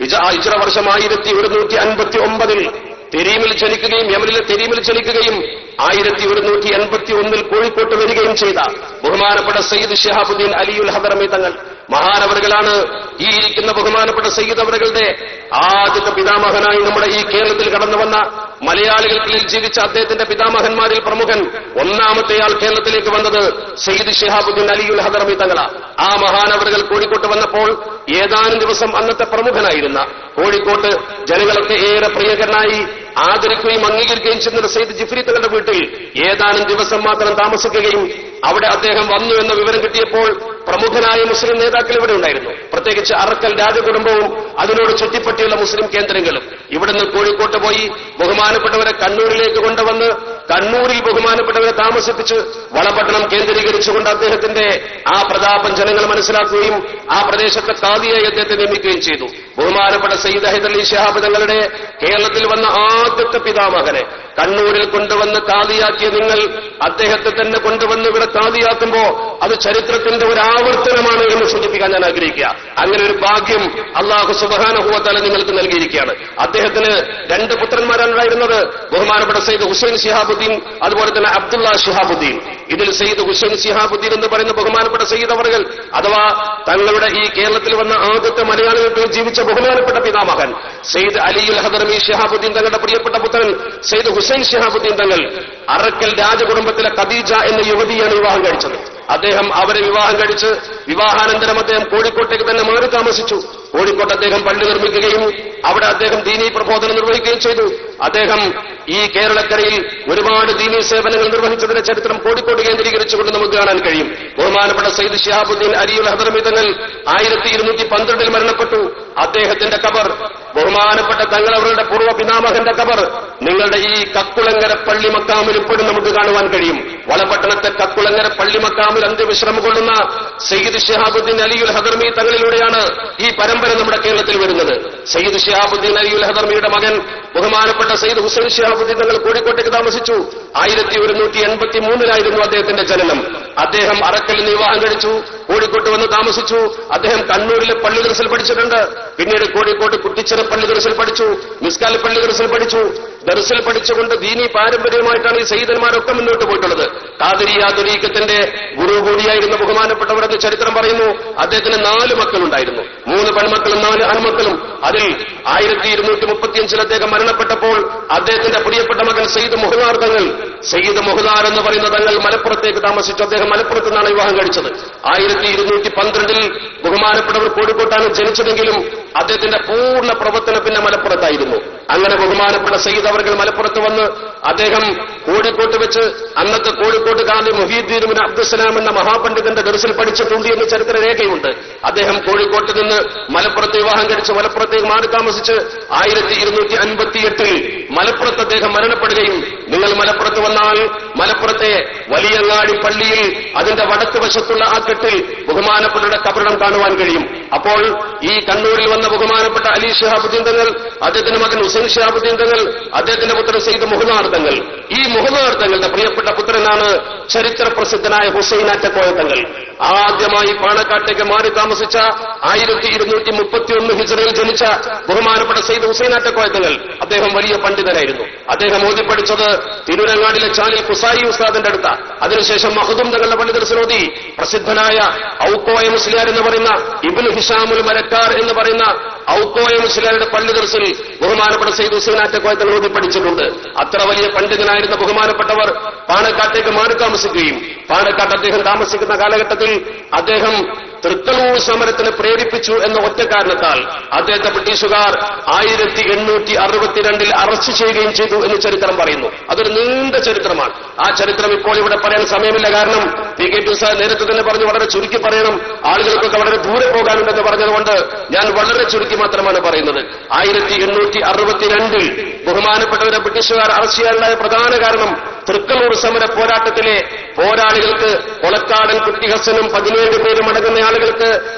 ഹിജ്റ വർഷം 1159 തെരീമിൽ ജനിക്കുകയും യമനിലെ തെരീമിൽ ജനിക്കുകയും 1181 കോഴിക്കോട്ട് വരികയും ചെയ്ത ബഹുമാനപ്പെട്ട സയ്യിദ് ശിഹാബുദ്ദീൻ അലിയുൽ ഹദറമി തങ്ങൾ മഹാനവറുകളാണ്. ഈ ഇരിക്കുന്ന ബഹുമാനപ്പെട്ട സയ്യിദ് അവറുകളുടെ ആദ്യത്തെ പിതാമഹനായി നമ്മുടെ ഈ കേരളത്തിൽ കടന്നു വന്ന മലയാളികൾക്കിടയിൽ ജീവിച്ച അദ്ദേഹത്തിന്റെ പിതാമഹന്മാരിൽ പ്രമുഖൻ, ഒന്നാമത്തെയാൾ കേരളത്തിലേക്ക് വന്നത് സയ്യിദ് ശിഹാബുദ്ദീൻ അലിയുൽ ഹദറമി തങ്ങളാണ്. ആ മഹാനവറുകൾ കോഴിക്കോട്ട് വന്നപ്പോൾ ഏതാനും ദിവസം അന്നത്തെ പ്രമുഖനായിരുന്ന കോഴിക്കോട്ട് ജനങ്ങളൊക്കെ ഏറെ പ്രിയകരനായി ആദരിക്കുകയും അംഗീകരിക്കുകയും ചെയ്യുന്ന സയ്യിദ് ജിഫ്രി തങ്ങളുടെ വീട്ടിൽ ഏതാനും ദിവസം മാത്രം താമസിക്കുകയും അവിടെ അദ്ദേഹം വന്നു എന്ന വിവരം കിട്ടിയപ്പോൾ പ്രമുഖനായ മുസ്ലിം നേതാക്കൾ ഇവിടെ ഉണ്ടായിരുന്നു. പ്രത്യേകിച്ച് അറക്കൽ രാജകുടുംബവും അതിനോട് ചുറ്റിപ്പറ്റിയുള്ള മുസ്ലിം കേന്ദ്രങ്ങളും ഇവിടുന്ന് കോഴിക്കോട്ട് പോയി ബഹുമാനപ്പെട്ടവരെ കണ്ണൂരിലേക്ക് കൊണ്ടുവന്ന് കണ്ണൂരിൽ ബഹുമാനപ്പെട്ടവരെ താമസിപ്പിച്ച് വളപട്ടണം കേന്ദ്രീകരിച്ചുകൊണ്ട് അദ്ദേഹത്തിന്റെ ആ പ്രതാപം ജനങ്ങൾ മനസ്സിലാക്കുകയും ആ പ്രദേശത്തെ ഖാദിയായി അദ്ദേഹത്തെ നിയമിക്കുകയും ചെയ്തു. ബഹുമാനപ്പെട്ട സയ്യിദ് ഹൈദരലി ശിഹാബ് തങ്ങളുടെ കേരളത്തിൽ വന്ന ആദ്യത്തെ പിതാമകനെ കണ്ണൂരിൽ കൊണ്ടുവന്ന് ഖാദിയാക്കിയ നിങ്ങൾ അദ്ദേഹത്തെ തന്നെ കൊണ്ടുവന്ന് ഇവിടെ ഖാദിയാക്കുമ്പോ അത് ചരിത്രത്തിന്റെ ഒരു ആവർത്തനമാണ് എന്ന് സൂചിപ്പിക്കാൻ ഞാൻ ആഗ്രഹിക്കുക. അങ്ങനെ ഒരു ഭാഗ്യം അല്ലാഹു സുബ്ഹാനഹു വ തആല നിങ്ങൾക്ക് നൽകിയിരിക്കുകയാണ്. അദ്ദേഹത്തിന് 2 പുത്രന്മാരാണ് ഉണ്ടായിരുന്നത്, ബഹുമാനപ്പെട്ട സയ്യിദ് ഹുസൈൻ ശിഹാബുദ്ദീൻ, അതുപോലെ തന്നെ അബ്ദുള്ള ശിഹാബുദ്ദീൻ. ഇതിൽ സയ്യിദ് ഹുസൈൻ ശിഹാബുദ്ദീൻ എന്ന് പറയുന്ന ബഹുമാനപ്പെട്ട സയ്യിദ് അവറുകൾ അഥവാ തങ്ങളുടെ ഈ കേരളത്തിൽ വന്ന ആദ്യത്തെ മലയാളികൾക്ക് ജീവിച്ച ബഹുമാനപ്പെട്ട പിതാമകൻ സയ്യിദ് അലിയുൽ ഹദറമി ശിഹാബുദ്ദീൻ തങ്ങളുടെ പ്രിയപ്പെട്ട പുത്രൻ സയ്യിദ് ഹുസൈൻ ശിഹാബുദ്ദീൻ തങ്ങൾ അറക്കൽ രാജകുടുംബത്തിലെ ഖദീജ എന്ന യുവതിയാണ് വിവാഹം കഴിച്ചത്. അദ്ദേഹം അവരെ വിവാഹം കഴിച്ച് വിവാഹാനന്തരം അദ്ദേഹം കോഴിക്കോട്ടേക്ക് തന്നെ മാറി താമസിച്ചു. കോഴിക്കോട്ട് അദ്ദേഹം പള്ളി നിർമ്മിക്കുകയും അവിടെ അദ്ദേഹം ദീനീ പ്രബോധനം നിർവഹിക്കുകയും ചെയ്തു. അദ്ദേഹം ഈ കേരളക്കരയിൽ ഒരുപാട് ദീനീ സേവനങ്ങൾ നിർവഹിച്ചതിന്റെ ചരിത്രം കോഴിക്കോട് കേന്ദ്രീകരിച്ചുകൊണ്ട് നമുക്ക് കാണാൻ കഴിയും. ബഹുമാനപ്പെട്ട സയ്യിദ് ശിഹാബുദ്ദീൻ അലിയുൽ ഹദറമി തങ്ങൾ 1212 മരണപ്പെട്ടു. അദ്ദേഹത്തിന്റെ ഖബർ, ബഹുമാനപ്പെട്ട തങ്ങളവരുടെ പൂർവ്വ പിതാമഹന്റെ ഖബർ നിങ്ങളുടെ ഈ കക്കുളങ്ങര പള്ളി മക്കാമിൽ ഇപ്പോഴും നമുക്ക് കാണുവാൻ കഴിയും. വളപട്ടണത്തെ കക്കുളങ്ങര പള്ളി മക്കാമിൽ അന്ത്യവിശ്രമം കൊള്ളുന്ന സയ്യിദ് ശിഹാബുദ്ദീൻ അലിയുൽ ഹദറമി തങ്ങളിലൂടെയാണ് ഈ പരമ്പര നമ്മുടെ കേരളത്തിൽ വരുന്നത്. സയ്യിദ് ശിഹാബുദ്ദീൻ അലിയുൽ ഹദറമിയുടെ മകൻ ബഹുമാനപ്പെട്ട സയ്യിദ് ഹുസൈൻ ശിഹാബുദ്ദീൻ തങ്ങൾ കോഴിക്കോട്ടേക്ക് താമസിച്ചു. 1183 അദ്ദേഹത്തിന്റെ ജനനം. അദ്ദേഹം അറക്കലിൽ വിവാഹം കഴിച്ചു, കോഴിക്കോട്ട് വന്ന് താമസിച്ചു. അദ്ദേഹം കണ്ണൂരിലെ പള്ളി ദർസിൽ പഠിച്ചിട്ടുണ്ട്. പിന്നീട് കോഴിക്കോട്ട് കുട്ടിച്ചിറ പള്ളി ദർസിൽ പഠിച്ചു, മിസ്കാൽ പള്ളി ദർസിൽ പഠിച്ചു. ദർസിൽ പഠിച്ചുകൊണ്ട് ദീനീ പാരമ്പര്യമായിട്ടാണ് ഈ സയ്യിദന്മാരൊക്കെ മുന്നോട്ട് പോയിട്ടുള്ളത്. ഖാദിരിയ ത്വരീഖത്തിന്റെ ഗുരു കൂടിയായിരുന്ന ബഹുമാനപ്പെട്ടവരെന്ന് ചരിത്രം പറയുന്നു. അദ്ദേഹത്തിന് 4 മക്കളുണ്ടായിരുന്നു, 3 പെൺമക്കളും 4 ആൺമക്കളും. അതിൽ 1235 അദ്ദേഹം മരണപ്പെട്ടപ്പോൾ അദ്ദേഹത്തിന്റെ പ്രിയപ്പെട്ട മകൻ സയ്യിദ് മുഹ്താർ തങ്ങൾ, സയ്യിദ് മുഹ്താർ എന്ന് പറയുന്ന തങ്ങൾ മലപ്പുറത്തേക്ക് താമസിച്ചു. അദ്ദേഹം മലപ്പുറത്ത് നിന്നാണ് വിവാഹം കഴിച്ചത്. 1212 ബഹുമാനപ്പെട്ടവർ കോഴിക്കോട്ടാണ് ജനിച്ചതെങ്കിലും അദ്ദേഹത്തിന്റെ പൂർണ്ണ പ്രവർത്തനം പിന്നെ മലപ്പുറത്തായിരുന്നു. അങ്ങനെ ബഹുമാനപ്പെട്ട സയ്യിദ് അവർകൾ മലപ്പുറത്ത് വന്ന് അദ്ദേഹം കോഴിക്കോട്ട് വെച്ച് അന്നത്തെ കോഴിക്കോട്ട് കാലി മുഹീദ്ദീൻ ഇബ്നു അബ്ദുസ്സലാം എന്ന മഹാപണ്ഡിതന്റെ ദർസിൽ പഠിച്ചിട്ടുണ്ട് എന്ന് ചരിത്ര രേഖയുണ്ട്. അദ്ദേഹം കോഴിക്കോട്ട് നിന്ന് മലപ്പുറത്ത് വിവാഹം കഴിച്ച് മലപ്പുറത്തേക്ക് മാറി താമസിച്ച് 1258 മലപ്പുറത്ത് അദ്ദേഹം മരണപ്പെടുകയും, നിങ്ങൾ മലപ്പുറത്ത് വന്നാൽ മലപ്പുറത്തെ വലിയങ്ങാടി പള്ളിയിൽ അതിന്റെ വടക്ക് വശത്തുള്ള ആ കെട്ടിൽ ബഹുമാനപ്പെട്ടവരുടെ കബറിടം കാണുവാൻ കഴിയും. അപ്പോൾ ഈ കണ്ണൂരിൽ വന്ന ബഹുമാനപ്പെട്ട അലി ശിഹാബുദ്ദീൻ തങ്ങൾ, അദ്ദേഹത്തിന്റെ മകൻ ഹുസൈൻ ശിഹാബുദ്ദീൻ തങ്ങൾ, അദ്ദേഹത്തിന്റെ പുത്രൻ സയ്യിദ് മുഹ്താർ തങ്ങൾ, ഈ മുഹ്താർ തങ്ങളുടെ പ്രിയപ്പെട്ട പുത്രനാണ് ചരിത്ര പ്രസിദ്ധനായ ഹുസൈനാറ്റക്കോയ തങ്ങൾ. ആദ്യമായി പാണക്കാട്ടേക്ക് മാറി താമസിച്ച 1231 ഹിജ്റയിൽ ജനിച്ച ബഹുമാനപ്പെട്ട സയ്യിദ് ഹുസൈനാറ്റക്കോയ തങ്ങൾ, അദ്ദേഹം വലിയ പണ്ഡിതനായിരുന്നു. അദ്ദേഹം ഓതിപ്പടിച്ചത് തിരുരങ്ങാടിലെ ചാലിൽ കുസായി ഉസ്താദിന്റെ അടുത്ത, അതിനുശേഷം മഹദൂം തങ്ങളുടെ പണ്ഡിതർസിൽ ഓതി പ്രസിദ്ധനായ ഔക്കോയ മുസ്ലിയാർ എന്ന് പറയുന്ന ഇബ്നു ഹിഷാമുൽ മലക്കാർ എന്ന് പറയുന്ന ഔക്കോയ മുസ്ലിയാരുടെ പണ്ഡിതർസിൽ ബഹുമാനപ്പെട്ട സയ്യിദ് ഹുസൈനാറ്റക്കോയ തങ്ങൾ ഓതിപ്പടിച്ചിട്ടുണ്ട്. അത്ര വലിയ പണ്ഡിതനായിരുന്ന ബഹുമാനപ്പെട്ടവർ പാണക്കാട്ടേക്ക് മാറി താമസിക്കുകയും, പാണക്കാട്ട് അദ്ദേഹം താമസിക്കുന്ന കാലഘട്ടത്തിൽ അദ്ദേഹം തൃക്കളൂർ സമരത്തിന് പ്രേരിപ്പിച്ചു എന്ന ഒറ്റ കാരണത്താൽ അദ്ദേഹത്തെ ബ്രിട്ടീഷുകാർ 1862 അറസ്റ്റ് ചെയ്യുകയും ചെയ്തു എന്ന് ചരിത്രം പറയുന്നു. അതൊരു നീണ്ട ചരിത്രമാണ്. ആ ചരിത്രം ഇപ്പോൾ ഇവിടെ പറയാൻ സമയമില്ല. കാരണം പി കെ ടി ഉസ്താദ് നേരത്തെ തന്നെ പറഞ്ഞു, വളരെ ചുരുക്കി പറയണം, ആളുകൾക്കൊക്കെ വളരെ ദൂരെ പോകാനുണ്ടെന്ന് പറഞ്ഞതുകൊണ്ട് ഞാൻ വളരെ ചുരുക്കി മാത്രമാണ് പറയുന്നത്. 1862 ബഹുമാനപ്പെട്ടവരെ ബ്രിട്ടീഷുകാർ അറസ്റ്റ് ചെയ്യാനുണ്ടായ പ്രധാന കാരണം തൃക്കളൂർ സമര പോരാട്ടത്തിലെ പോരാളികൾക്ക് കൊളക്കാടൻ കുട്ടിഹസനും 17 പേരും അടങ്ങുന്ന ആളുകൾക്ക്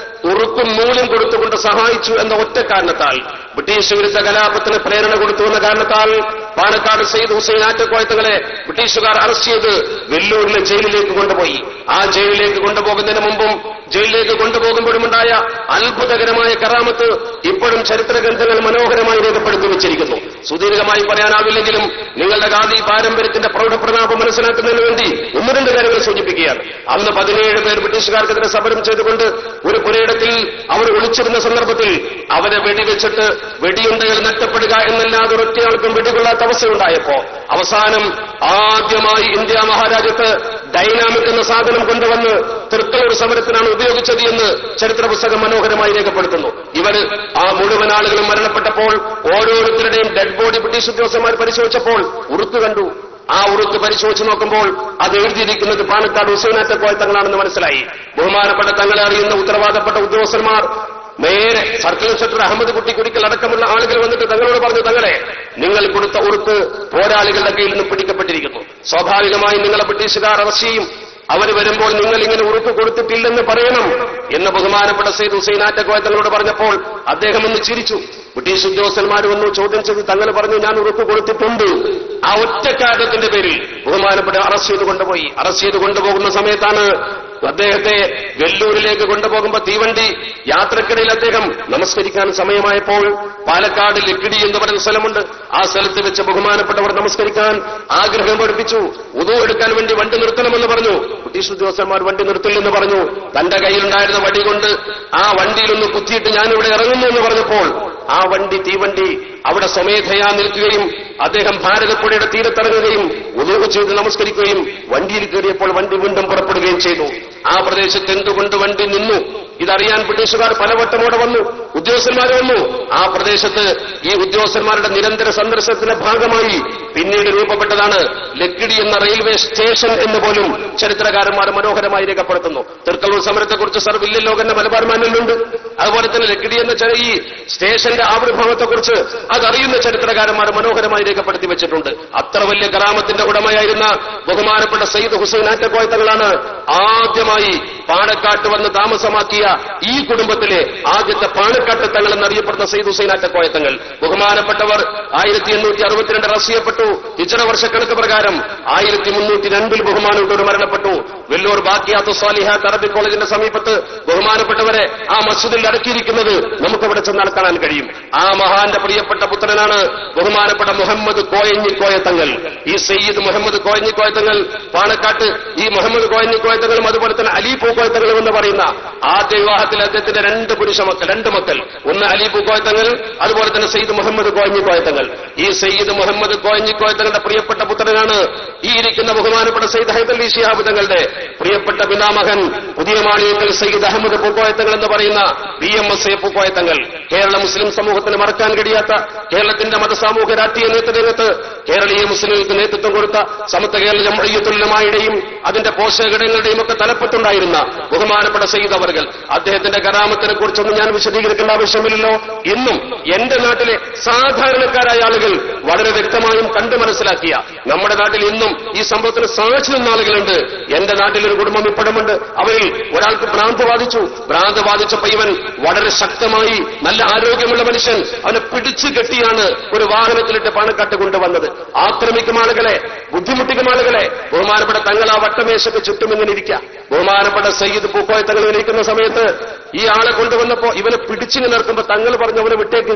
ഉറുക്കും നൂലും കൊടുത്തുകൊണ്ട് സഹായിച്ചു എന്ന ഒറ്റ കാരണത്താൽ, ബ്രിട്ടീഷ് വിരുദ്ധ കലാപത്തിന് പ്രേരണ കൊടുത്തു എന്ന കാരണത്താൽ പാണക്കാട് സയ്യിദ് ഹുസൈനാറ്റക്കോയ തങ്ങളെ ബ്രിട്ടീഷുകാർ അറസ്റ്റ് ചെയ്ത് വെല്ലൂരിലെ ജയിലിലേക്ക് കൊണ്ടുപോയി. ആ ജയിലിലേക്ക് കൊണ്ടുപോകുന്നതിന് മുമ്പും ജയിലിലേക്ക് കൊണ്ടുപോകുമ്പോഴുമുണ്ടായ അത്ഭുതകരമായ കറാമത്ത് ഇപ്പോഴും ചരിത്ര ഗ്രന്ഥങ്ങൾ മനോഹരമായി രേഖപ്പെടുത്തി വെച്ചിരിക്കുന്നു. സുദീർഘമായി പറയാനാവില്ലെങ്കിലും നിങ്ങളുടെ ഗാന്ധി പാരമ്പര്യത്തിന്റെ പ്രൗഢപ്രതാപം മനസ്സിലാക്കുന്നതിന് വേണ്ടി 1-2 കാര്യങ്ങൾ സൂചിപ്പിക്കുകയാണ്. അന്ന് 17 പേർ ബ്രിട്ടീഷുകാർക്കെതിരെ സമരം ചെയ്തുകൊണ്ട് ഒരു പുരയിടത്തിൽ അവർ ഒളിച്ചിരുന്ന സന്ദർഭത്തിൽ അവരെ വെടിവെച്ചിട്ട് വെടിയുണ്ടകൾ നഷ്ടപ്പെടുക എന്നല്ലാതെ ഒരൊറ്റയാൾക്കും വെടികൊള്ളാത്ത അവസ്ഥയുണ്ടായപ്പോ അവസാനം ആദ്യമായി ഇന്ത്യ മഹാരാജ്യത്ത് ഡൈനാമിക് എന്ന സാധനം കൊണ്ടുവന്ന് തൃക്കളൂർ സമരത്തിനാണ് ഉപയോഗിച്ചത് എന്ന് ചരിത്ര പുസ്തകം മനോഹരമായി രേഖപ്പെടുത്തുന്നു. ഇവര് ആ മുഴുവൻ ആളുകളും മരണപ്പെട്ടപ്പോൾ ഓരോരുത്തരുടെയും ഡെഡ് ബോഡി ബ്രിട്ടീഷ് ഉദ്യോഗസ്ഥന്മാർ പരിശോധിച്ചപ്പോൾ ഉറുക്ക് കണ്ടു. ആ ഉറുക്ക് പരിശോധിച്ച് നോക്കുമ്പോൾ അത് എഴുതിയിരിക്കുന്നത് പാണക്കാട് ഹുസൈനാറ്റക്കോയ തങ്ങളാണെന്ന് മനസ്സിലായി. ബഹുമാനപ്പെട്ട തങ്ങളെ അറിയുന്ന ഉത്തരവാദപ്പെട്ട ഉദ്യോഗസ്ഥന്മാർ നേരെ സർക്കിൾ ഇൻസ്പെക്ടർ അഹമ്മദ് കുട്ടിക്കുടിക്കൽ അടക്കമുള്ള ആളുകൾ വന്നിട്ട് തങ്ങളോട് പറഞ്ഞു, തങ്ങളെ നിങ്ങൾ കൊടുത്ത ഉറുക്ക് പോരാളികളുടെ കയ്യിൽ നിന്ന് പിടിക്കപ്പെട്ടിരിക്കുന്നു. സ്വാഭാവികമായും നിങ്ങളെ ബ്രിട്ടീഷുകാർ അറസ്റ്റ് ചെയ്യും. അവർ വരുമ്പോൾ നിങ്ങൾ ഇങ്ങനെ ഉറുക്ക് കൊടുത്തിട്ടില്ലെന്ന് പറയണം എന്ന് ബഹുമാനപ്പെട്ട സയ്യിദ് ഹുസൈനാറ്റക്കോയ തങ്ങളോട് പറഞ്ഞപ്പോൾ അദ്ദേഹം ഒന്ന് ചിരിച്ചു. ബ്രിട്ടീഷ് ഉദ്യോഗസ്ഥന്മാർ വന്നു ചോദ്യം ചെയ്ത് തങ്ങൾ പറഞ്ഞു, ഞാൻ ഉറുക്ക് കൊടുത്തിട്ടുണ്ട്. ആ ഒറ്റ കാര്യത്തിന്റെ പേരിൽ ബഹുമാനപ്പെട്ട അറസ്റ്റ് ചെയ്ത് കൊണ്ടുപോയി. അറസ്റ്റ് ചെയ്ത് കൊണ്ടുപോകുന്ന സമയത്താണ് അദ്ദേഹത്തെ വെല്ലൂരിലേക്ക് കൊണ്ടുപോകുമ്പോൾ തീവണ്ടി യാത്രക്കിടയിൽ അദ്ദേഹം നമസ്കരിക്കാൻ സമയമായപ്പോൾ പാലക്കാട് ലക്കിടി എന്ന് പറയുന്ന സ്ഥലമുണ്ട്. ആ സ്ഥലത്ത് വെച്ച് ബഹുമാനപ്പെട്ടവർ നമസ്കരിക്കാൻ ആഗ്രഹം പഠിപ്പിച്ചു. ഉദു എടുക്കാൻ വേണ്ടി വണ്ടി നിർത്തണമെന്ന് പറഞ്ഞു. ബ്രിട്ടീഷ് ഉദ്യോഗസ്ഥന്മാർ വണ്ടി നിർത്തില്ലെന്ന് പറഞ്ഞു. തന്റെ കയ്യിലുണ്ടായിരുന്ന വടി കൊണ്ട് ആ വണ്ടിയിലൊന്ന് കുത്തിയിട്ട് ഞാനിവിടെ ഇറങ്ങുന്നു എന്ന് പറഞ്ഞപ്പോൾ ആ തീവണ്ടി അവിടെ സ്വമേധയാ നിൽക്കുകയും അദ്ദേഹം ഭാരതപ്പുഴയുടെ തീരത്തിറങ്ങുകയും ഉദു ചെയ്ത് നമസ്കരിക്കുകയും വണ്ടിയിൽ കയറിയപ്പോൾ വണ്ടി വീണ്ടും പുറപ്പെടുകയും ചെയ്തു. ആ പ്രദേശത്ത് എന്തുകൊണ്ട് വണ്ടി നിന്നു ഇതറിയാൻ ബ്രിട്ടീഷുകാർ പലവട്ടമോടെ വന്നു, ഉദ്യോഗസ്ഥന്മാർ വന്നു. ആ പ്രദേശത്ത് ഈ ഉദ്യോഗസ്ഥന്മാരുടെ നിരന്തര സന്ദർശനത്തിന്റെ ഭാഗമായി പിന്നീട് രൂപപ്പെട്ടതാണ് ലക്കിടി എന്ന റെയിൽവേ സ്റ്റേഷൻ എന്ന് പോലും ചരിത്രകാരന്മാർ മനോഹരമായി രേഖപ്പെടുത്തുന്നു. തൃക്കളൂർ സമരത്തെക്കുറിച്ച് സർ വില്യലോകന്റെ മലബാർ മാനുവലുണ്ട്. അതുപോലെ തന്നെ ലക്കിടി എന്ന ഈ സ്റ്റേഷന്റെ ആവിർഭാവത്തെക്കുറിച്ച് അതറിയുന്ന ചരിത്രകാരന്മാർ മനോഹരമായി രേഖപ്പെടുത്തി വെച്ചിട്ടുണ്ട്. അത്ര വലിയ കറാമത്തിന്റെ ഉടമയായിരുന്ന ബഹുമാനപ്പെട്ട സയ്യിദ് ഹുസൈനാറ്റക്കോയ തങ്ങളാണ് ആദ്യമായി പാണക്കാട്ട് വന്ന് താമസമാക്കിയ ഈ കുടുംബത്തിലെ ആദ്യത്തെ പാണക്കാട്ട് തങ്ങൾ എന്നറിയപ്പെടുന്ന സയ്യിദ് ഹുസൈനാറ്റക്കോയ തങ്ങൾ. ബഹുമാനപ്പെട്ടവർ 1862 അറസ്റ്റ് ചെയ്യപ്പെട്ടു. ഹിജ്റ വർഷക്കണക്ക് പ്രകാരം 1302 ബഹുമാനപ്പെട്ടവർ മരണപ്പെട്ടു. വെല്ലൂർ ബാക്കിയാത്തു സ്വാലിഹാത്ത് അറബി കോളേജിന്റെ സമീപത്ത് ബഹുമാനപ്പെട്ടവരെ ആ മസ്ജിദിൽ അടക്കിയിരിക്കുന്നത് നമുക്കവിടെ ചെന്നാൽ കാണാൻ കഴിയും. ആ മഹാന്റെ പ്രിയപ്പെട്ട പുത്രനാണ് ബഹുമാനപ്പെട്ട മുഹമ്മദ് കോയഞ്ഞിക്കോയ തങ്ങൾ. ഈ സയ്യിദ് മുഹമ്മദ് കോയഞ്ഞിക്കോയ തങ്ങൾ പാണക്കാട്ട് ഈ മുഹമ്മദ് കോയഞ്ഞിക്കോയ തങ്ങളും അതുപോലെ തന്നെ അലി പൂക്കോയ തങ്ങളും എന്ന് പറയുന്ന ആദ്യ വിവാഹ വിവാഹത്തിൽ അദ്ദേഹത്തിന്റെ രണ്ട് മക്കൾ, ഒന്ന് അലി പൂക്കോയത്തങ്ങൾ, അതുപോലെ തന്നെ സെയ്ദ് മുഹമ്മദ് കോയഞ്ഞിക്കോയത്തങ്ങൾ. ഈ സെയ്ദ് മുഹമ്മദ് കോയഞ്ഞിക്കോയത്തങ്ങളുടെ പ്രിയപ്പെട്ട പുത്രനാണ് ഈ ഇരിക്കുന്ന ബഹുമാനപ്പെട്ട സെയ്ദ് ഹൈദരലി ശിഹാബ് തങ്ങളുടെ പ്രിയപ്പെട്ട പിതാമഹൻ പുതിയ മാളികക്കൽ സെയ്ദ് അഹമ്മദ് പൂക്കോയത്തങ്ങൾ എന്ന് പറയുന്ന BMSA പൂക്കോയത്തങ്ങൾ. കേരള മുസ്ലിം സമൂഹത്തിന് മറക്കാൻ കഴിയാത്ത, കേരളത്തിന്റെ മതസാമൂഹ്യ രാഷ്ട്രീയ നേതൃരംഗത്ത് കേരളീയ മുസ്ലിങ്ങൾക്ക് നേതൃത്വം കൊടുത്ത സമസ്ത കേരള ജംഇയ്യത്തുൽ ഉലമായുടെയും അതിന്റെ പോഷകഘടകങ്ങളുടെയും ഒക്കെ തലപ്പത്തുണ്ടായിരുന്ന ബഹുമാനപ്പെട്ട സെയ്ദ് അവർകൾ. അദ്ദേഹത്തിന്റെ കറാമത്തിനെ കുറിച്ചൊന്നും ഞാൻ വിശദീകരിക്കേണ്ട ആവശ്യമില്ലല്ലോ. ഇന്നും എന്റെ നാട്ടിലെ സാധാരണക്കാരായ ആളുകൾ വളരെ വ്യക്തമായും കണ്ടു മനസ്സിലാക്കിയ, നമ്മുടെ നാട്ടിൽ ഇന്നും ഈ സംഭവത്തിന് സാക്ഷി നിന്ന ആളുകളുണ്ട്. എന്റെ നാട്ടിലൊരു കുടുംബം ഇപ്പോഴുമുണ്ട്. അവരിൽ ഒരാൾക്ക് ഭ്രാന്ത് ബാധിച്ചപ്പോ ഇവൻ വളരെ ശക്തമായി, നല്ല ആരോഗ്യമുള്ള മനുഷ്യൻ, അവനെ പിടിച്ചു കെട്ടിയാണ് ഒരു വാഹനത്തിലിട്ട് പാണക്കാട്ട് കൊണ്ടുവന്നത്. ആക്രമിക്കും ആളുകളെ, ബുദ്ധിമുട്ടിക്കും ആളുകളെ. ബഹുമാനപ്പെട്ട തങ്ങൾ ആ വട്ടമേശക്ക് ചുറ്റും ഇങ്ങനെ ഇരിക്കുക. ബഹുമാനപ്പെട്ട സയ്യിദ് പൂക്കോയ തങ്ങൾ ഇരിക്കുന്ന സമയത്ത് ഈ ആളെ കൊണ്ടുവന്നപ്പോ ഇവനെ പിടിച്ചിങ്ങനെ നിർത്തുമ്പോ തങ്ങൾ പറഞ്ഞു അവനെ വിട്ടേക്ക്.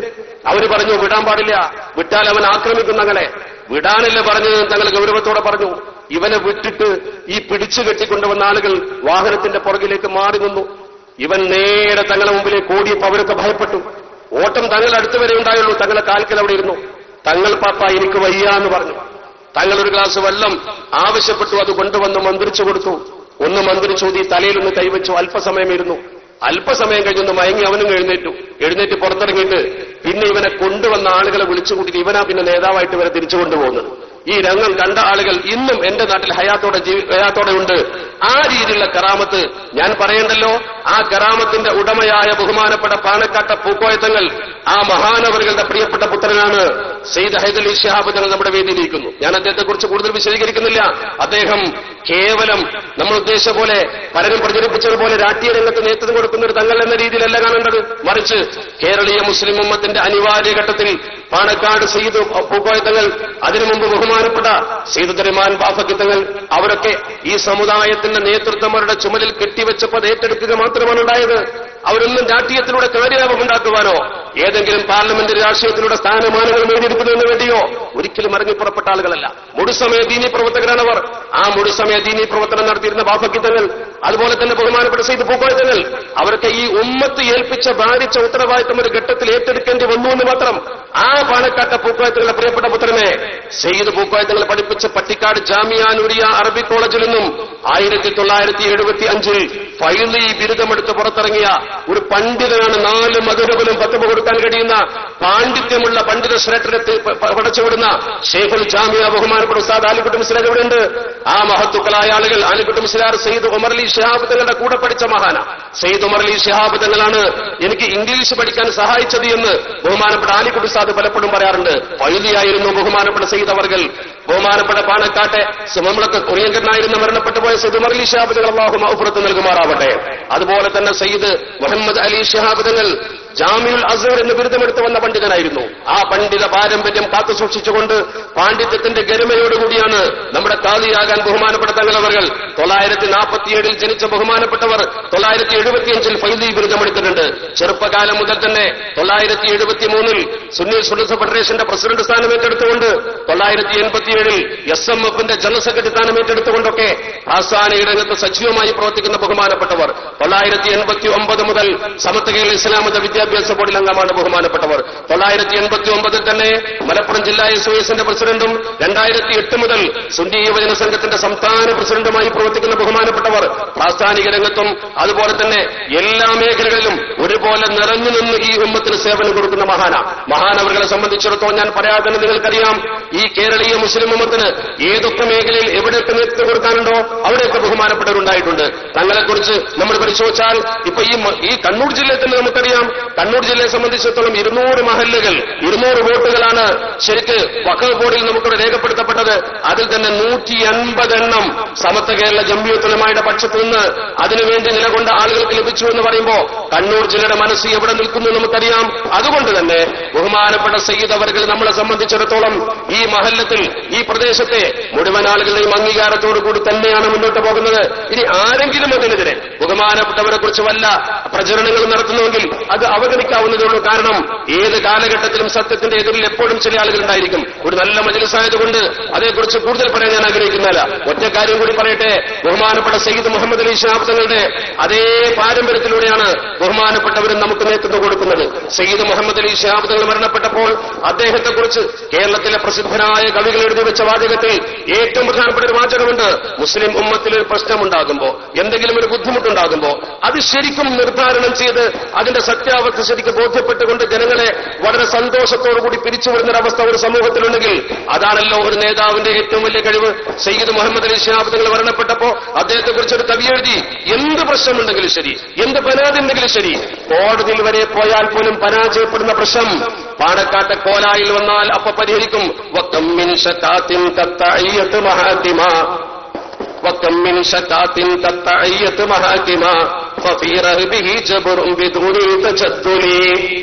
അവര് പറഞ്ഞു വിടാൻ പാടില്ല, വിട്ടാൽ അവൻ ആക്രമിക്കും തങ്ങളെ. വിടാനല്ല പറഞ്ഞത്, തങ്ങൾ ഗൗരവത്തോടെ പറഞ്ഞു. ഇവനെ വിട്ടിട്ട് ഈ പിടിച്ചു കെട്ടിക്കൊണ്ടുവന്ന ആളുകൾ വാഹനത്തിന്റെ പുറകിലേക്ക് മാറി നിന്നു. ഇവൻ നേരെ തങ്ങളുടെ മുമ്പിലേക്ക് ഓടിയപ്പോ അവരൊക്കെ ഭയപ്പെട്ടു. ഓട്ടം തങ്ങൾ അടുത്ത് വരെ ഉണ്ടായുള്ളൂ. തങ്ങളെ കാൽക്കൽ അവിടെ ഇരുന്നു. തങ്ങൾ പാപ്പ എനിക്ക് വയ്യാന്ന് പറഞ്ഞു. തങ്ങൾ ഒരു ഗ്ലാസ് വെള്ളം ആവശ്യപ്പെട്ടു. അത് കൊണ്ടുവന്ന് മന്ത്രിച്ചു കൊടുത്തു. ഒന്ന് മന്ത്രിച്ചു, ഈ തലയിലൊന്ന് കൈവച്ചു. അല്പസമയം ഇരുന്നു. അല്പസമയം കഴിഞ്ഞൊന്ന് മയങ്ങി അവനും എഴുന്നേറ്റ് പുറത്തിറങ്ങിയിട്ട് പിന്നെ ഇവനെ കൊണ്ടുവന്ന ആളുകളെ വിളിച്ചുകൂട്ടി ഇവനാ പിന്നെ നേതാവായിട്ട് ഇവരെ തിരിച്ചു കൊണ്ടുപോകുന്നത്. ഈ രംഗം കണ്ട ആളുകൾ ഇന്നും എന്റെ നാട്ടിൽ ഹയാത്തോടെ ഉണ്ട്. ആ രീതിയിലുള്ള കറാമത്ത് ഞാൻ പറയണ്ടല്ലോ. ആ കറാമത്തിന്റെ ഉടമയായ ബഹുമാനപ്പെട്ട പാണക്കാട്ട പൂക്കോയത്തങ്ങൾ, ആ മഹാനവറുകളുടെ പ്രിയപ്പെട്ട പുത്രനാണ് സെയ്ദ് ഹൈദരലി ശിഹാബ് തങ്ങൾ നമ്മുടെ വേദിയിലിരിക്കുന്നു. ഞാൻ അദ്ദേഹത്തെക്കുറിച്ച് കൂടുതൽ വിശദീകരിക്കുന്നില്ല. അദ്ദേഹം കേവലം നമ്മൾ ഉദ്ദേശിച്ച പോലെ പലരും പ്രചരിപ്പിച്ചതുപോലെ രാഷ്ട്രീയ രംഗത്ത് നേതൃത്വം കൊടുക്കുന്ന ഒരു തങ്ങൾ എന്ന രീതിയിലല്ല കാണേണ്ടത്. മറിച്ച് കേരളീയ മുസ്ലിം ഉമ്മത്തിന്റെ അനിവാര്യ ഘട്ടത്തിൽ പാണക്കാട് സെയ്ദ് പൂക്കോയത്തങ്ങൾ, അതിനു മുമ്പ് ബഹുമാനപ്പെട്ട സെയ്ദ് തറിമാൻ ബാഫക്കി തങ്ങൾ, അവരൊക്കെ ഈ സമുദായത്തിന്റെ നേതൃത്വം അവരുടെ ചുമലിൽ കെട്ടിവെച്ചപ്പോൾ അത് ഏറ്റെടുക്കുക മാത്രമാണ് ഉണ്ടായത്. അവരൊന്നും രാഷ്ട്രീയത്തിലൂടെ കാര്യലാഭം ഉണ്ടാക്കുവാനോ ഏതെങ്കിലും പാർലമെന്റ് രാഷ്ട്രീയത്തിലൂടെ സ്ഥാനമാനങ്ങൾ നേടിയെടുക്കുന്നതിന് വേണ്ടിയോ ഒരിക്കലും ഇറങ്ങിപ്പുറപ്പെട്ട ആളുകളല്ല. മുഴുസമയ ദീനീ പ്രവർത്തകരാണ് അവർ. ആ മുഴുസമയ ദീനീ പ്രവർത്തനം നടത്തിയിരുന്ന ബാഫക്കി തങ്ങൾ, അതുപോലെ തന്നെ ബഹുമാനപ്പെട്ട സെയ്ദ് പൂക്കോയ തങ്ങൾ, അവർക്ക് ഈ ഉമ്മത്ത് ഏൽപ്പിച്ച ഭാരിച്ച ഉത്തരവാദിത്തം ഒരു ഘട്ടത്തിൽ ഏറ്റെടുക്കേണ്ടി വന്നു എന്ന് മാത്രം. ആ പാണക്കാട്ട പൂക്കോയത്തങ്ങളുടെ പ്രിയപ്പെട്ട പുത്രനെ സെയ്ദ് പൂക്കോയത്തങ്ങൾ പഠിപ്പിച്ച പട്ടിക്കാട് ജാമിയ നൂരിയ അറബിക് കോളേജിൽ നിന്നും 1975 ഫൈലി ബിരുദമെടുത്ത് പുറത്തിറങ്ങിയ ഒരു പണ്ഡിതനാണ്. 4 മദ്ഹബിലും ഫത്വ കൊടുക്കാൻ കഴിയുന്ന പാണ്ഡിത്യമുള്ള പണ്ഡിത ശ്രേഷ്ഠരെ പടച്ചുവിടുന്ന ഷെയ്ഖുൽ ജാമിയ ബഹുമാനപ്പെട്ട ഉസ്താദ് ആലിക്കുട്ടി മുസ്ലിയാർ ഇവിടെയുണ്ട്. ആ മഹത്തുക്കളായ ആളുകൾ, ആലിക്കുട്ടി മുസ്ലിയാർ സെയ്ദ് ഉമർ അലി ശിഹാബ് തങ്ങളുടെ കൂടെ പഠിച്ച മഹാന. സെയ്ദ് ഉമർ അലി ശിഹാബ് തങ്ങളാണ് എനിക്ക് ഇംഗ്ലീഷ് പഠിക്കാൻ സഹായിച്ചത് എന്ന് ബഹുമാനപ്പെട്ട ആലിക്കുട്ടി ഉസ്താദ് പലപ്പോഴും പറയാറുണ്ട്. ഫൈലിയായിരുന്നു ബഹുമാനപ്പെട്ട സെയ്ദ് അവർകൾ. ബഹുമാനപ്പെട്ട പാണക്കാട്ടെ നമ്മളൊക്കെ പ്രിയങ്കരനായിരുന്ന മരണപ്പെട്ടുപോയ സെയ്ദ് ഉമർ അലി ശിഹാബ് തങ്ങൾ അല്ലാഹു മഗ്ഫിറത്ത് നൽകുമാറാവട്ടെ. അതുപോലെ തന്നെ സെയ്ദ് മുഹമ്മദ് അലി ശിഹാബ് തങ്ങൾ ജാമിഉൽ അസ്ഹർ എന്ന് ബിരുദമെടുത്ത് വന്ന പണ്ഡിതനായിരുന്നു. ആ പണ്ഡിത പാരമ്പര്യം കാത്തുസൂക്ഷിച്ചുകൊണ്ട് പാണ്ഡിത്യത്തിന്റെ ഗരിമയോടുകൂടിയാണ് നമ്മുടെ ഖാദിയാകാൻ ബഹുമാനപ്പെട്ട തങ്ങൾ അവർ 947 ജനിച്ച ബഹുമാനപ്പെട്ടവർ 975 ഫൈലി ബിരുദമെടുത്തിട്ടുണ്ട്. ചെറുപ്പകാലം മുതൽ തന്നെ 973 സുന്നി സുഡസ് ഫെഡറേഷന്റെ പ്രസിഡന്റ് സ്ഥാനം ഏറ്റെടുത്തുകൊണ്ട് 987 SMFന്റെ ജനറൽ സെക്രട്ടറി സ്ഥാനം ഏറ്റെടുത്തുകൊണ്ടൊക്കെ പ്രാസ്ഥാനിക രംഗത്ത് സജീവമായി പ്രവർത്തിക്കുന്ന ബഹുമാനപ്പെട്ടവർ 989 മുതൽ സമസ്ത കേരള ഇസ്ലാമിക വിദ്യാഭ്യാസ ബോർഡിൽ അംഗമാണ് ബഹുമാനപ്പെട്ടവർ. 989 തന്നെ മലപ്പുറം ജില്ലാ SOSന്റെ പ്രസിഡന്റും 2008 മുതൽ സുന്നി യുവജന സംഘത്തിന്റെ സംസ്ഥാന പ്രസിഡന്റുമായി പ്രവർത്തിക്കുന്ന ബഹുമാനപ്പെട്ടവർ പ്രാസ്ഥാനിക രംഗത്തും അതുപോലെ തന്നെ എല്ലാ മേഖലകളിലും ഒരുപോലെ നിറഞ്ഞു നിന്ന് ഈ ഉമ്മത്തിന് സേവനം കൊടുക്കുന്ന മഹാനവറുകളെ സംബന്ധിച്ചിടത്തോളം ഞാൻ പറയാതെ തന്നെ നിങ്ങൾക്കറിയാം, ഈ കേരളീയ മുസ്ലിം ഉമ്മത്തിന് ഏതൊക്കെ മേഖലയിൽ എവിടെയൊക്കെ നേതൃത്വം കൊടുക്കാനുണ്ടോ അവിടെയൊക്കെ ബഹുമാനപ്പെട്ടവരുണ്ടായിട്ടുണ്ട്. തങ്ങളെക്കുറിച്ച് നമ്മൾ പരിശോധിച്ചാൽ ഇപ്പൊ ഈ കണ്ണൂർ ജില്ലയിൽ തന്നെ നമുക്കറിയാം, കണ്ണൂർ ജില്ലയെ സംബന്ധിച്ചിടത്തോളം 200 മഹല്ലുകൾ 200 വോട്ടുകളാണ് ശരിക്ക് വഖഫ് ബോർഡിൽ നമുക്കിവിടെ രേഖപ്പെടുത്തപ്പെട്ടത്. അതിൽ തന്നെ 180 എണ്ണം സമസ്ത കേരള ജംഇയ്യത്തുൽ ഉലമായുടെ പക്ഷത്തു നിന്ന് അതിനുവേണ്ടി നിലകൊണ്ട ആളുകൾക്ക് ലഭിച്ചു എന്ന് പറയുമ്പോൾ കണ്ണൂർ ജില്ലയുടെ മനസ്സ് എവിടെ നിൽക്കുന്നു നമുക്കറിയാം. അതുകൊണ്ട് തന്നെ ബഹുമാനപ്പെട്ട സയ്യിദ് അവർകൾ നമ്മളെ സംബന്ധിച്ചിടത്തോളം ഈ മഹല്ലത്തിൽ ഈ പ്രദേശത്തെ മുഴുവൻ ആളുകളുടെയും അംഗീകാരത്തോടുകൂടി തന്നെയാണ് മുന്നോട്ട് പോകുന്നത്. ഇനി ആരെങ്കിലും അതിനെതിരെ ബഹുമാനപ്പെട്ടവരെ കുറിച്ച് വല്ല പ്രചരണങ്ങൾ നടത്തുന്നുവെങ്കിൽ അത് അവഗണിക്കാവുന്നതേ ഉള്ളൂ. കാരണം ഏത് കാലഘട്ടത്തിലും സത്യത്തിന്റെ എതിരിൽ എപ്പോഴും ചില ആളുകൾ ഉണ്ടായിരിക്കും. ഒരു നല്ല മജ്‌ലിസായതുകൊണ്ട് അതേക്കുറിച്ച് കൂടുതൽ പറയാൻ ഞാൻ ആഗ്രഹിക്കുന്നില്ല. ഒറ്റ കാര്യം കൂടി പറയട്ടെ. ബഹുമാനപ്പെട്ട സയ്യിദ് മുഹമ്മദ് അലി ശിഹാബ് തങ്ങളുടെ അതേ പാരമ്പര്യത്തിലൂടെയാണ് ബഹുമാനപ്പെട്ടവരും നമുക്ക് നേതൃത്വം കൊടുക്കുന്നത്. സയ്യിദ് മുഹമ്മദ് അലി ശിഹാബ് തങ്ങൾ മരണപ്പെട്ടപ്പോൾ അദ്ദേഹത്തെക്കുറിച്ച് കേരളത്തിലെ പ്രസിദ്ധനായ കവികൾ എഴുതി വെച്ച വാചകത്തിൽ ഏറ്റവും പ്രധാനപ്പെട്ട ഒരു വാചകമുണ്ട്. മുസ്ലിം ഉമ്മത്തിൽ ഒരു പ്രശ്നമുണ്ടാകുമ്പോ, എന്തെങ്കിലും ഒരു ബുദ്ധിമുട്ടുണ്ടാകുമ്പോ അത് ശരിക്കും നിർദ്ധാരണം ചെയ്ത് അതിന്റെ സത്യാവസ്ഥ ശരിക്കും ബോധ്യപ്പെട്ടുകൊണ്ട് ജനങ്ങളെ വളരെ സന്തോഷത്തോടുകൂടി പിരിച്ചുവിടുന്നൊരവസ്ഥ ഒരു സമൂഹത്തിലുണ്ടെങ്കിൽ അതാണല്ലോ ഒരു നേതാവിന്റെ ഏറ്റവും വലിയ കഴിവ്. സയ്യിദ് മുഹമ്മദ് അലി ശിഹാബ് തങ്ങൾ മരണപ്പെട്ടപ്പോ അദ്ദേഹത്തെക്കുറിച്ച് ഒരു കവി എഴുതി, എന്ത് പ്രശ്നമുണ്ടെങ്കിലും ശരി, എന്ത് പരാതി ഉണ്ടെങ്കിലും ശരി, കോടതിയിൽ വരെ പോയാൽ പോലും പരാജയപ്പെടുന്ന പ്രശ്നം പാണക്കാട്ടെ കോലായിൽ വന്നാൽ അപ്പൊ പരിഹരിക്കും. വക്കം മിൻ ശകാത്തിൻ തത്തഅയ്യത്ത് മഹാതിമ, വക്കം മിൻ ശകാത്തിൻ തത്തഅയ്യത്ത് മഹാതിമ ഫഫീ റഹ്ബിഹി ജബ്റുൻ ബിദൂനി തജദ്ദുലി.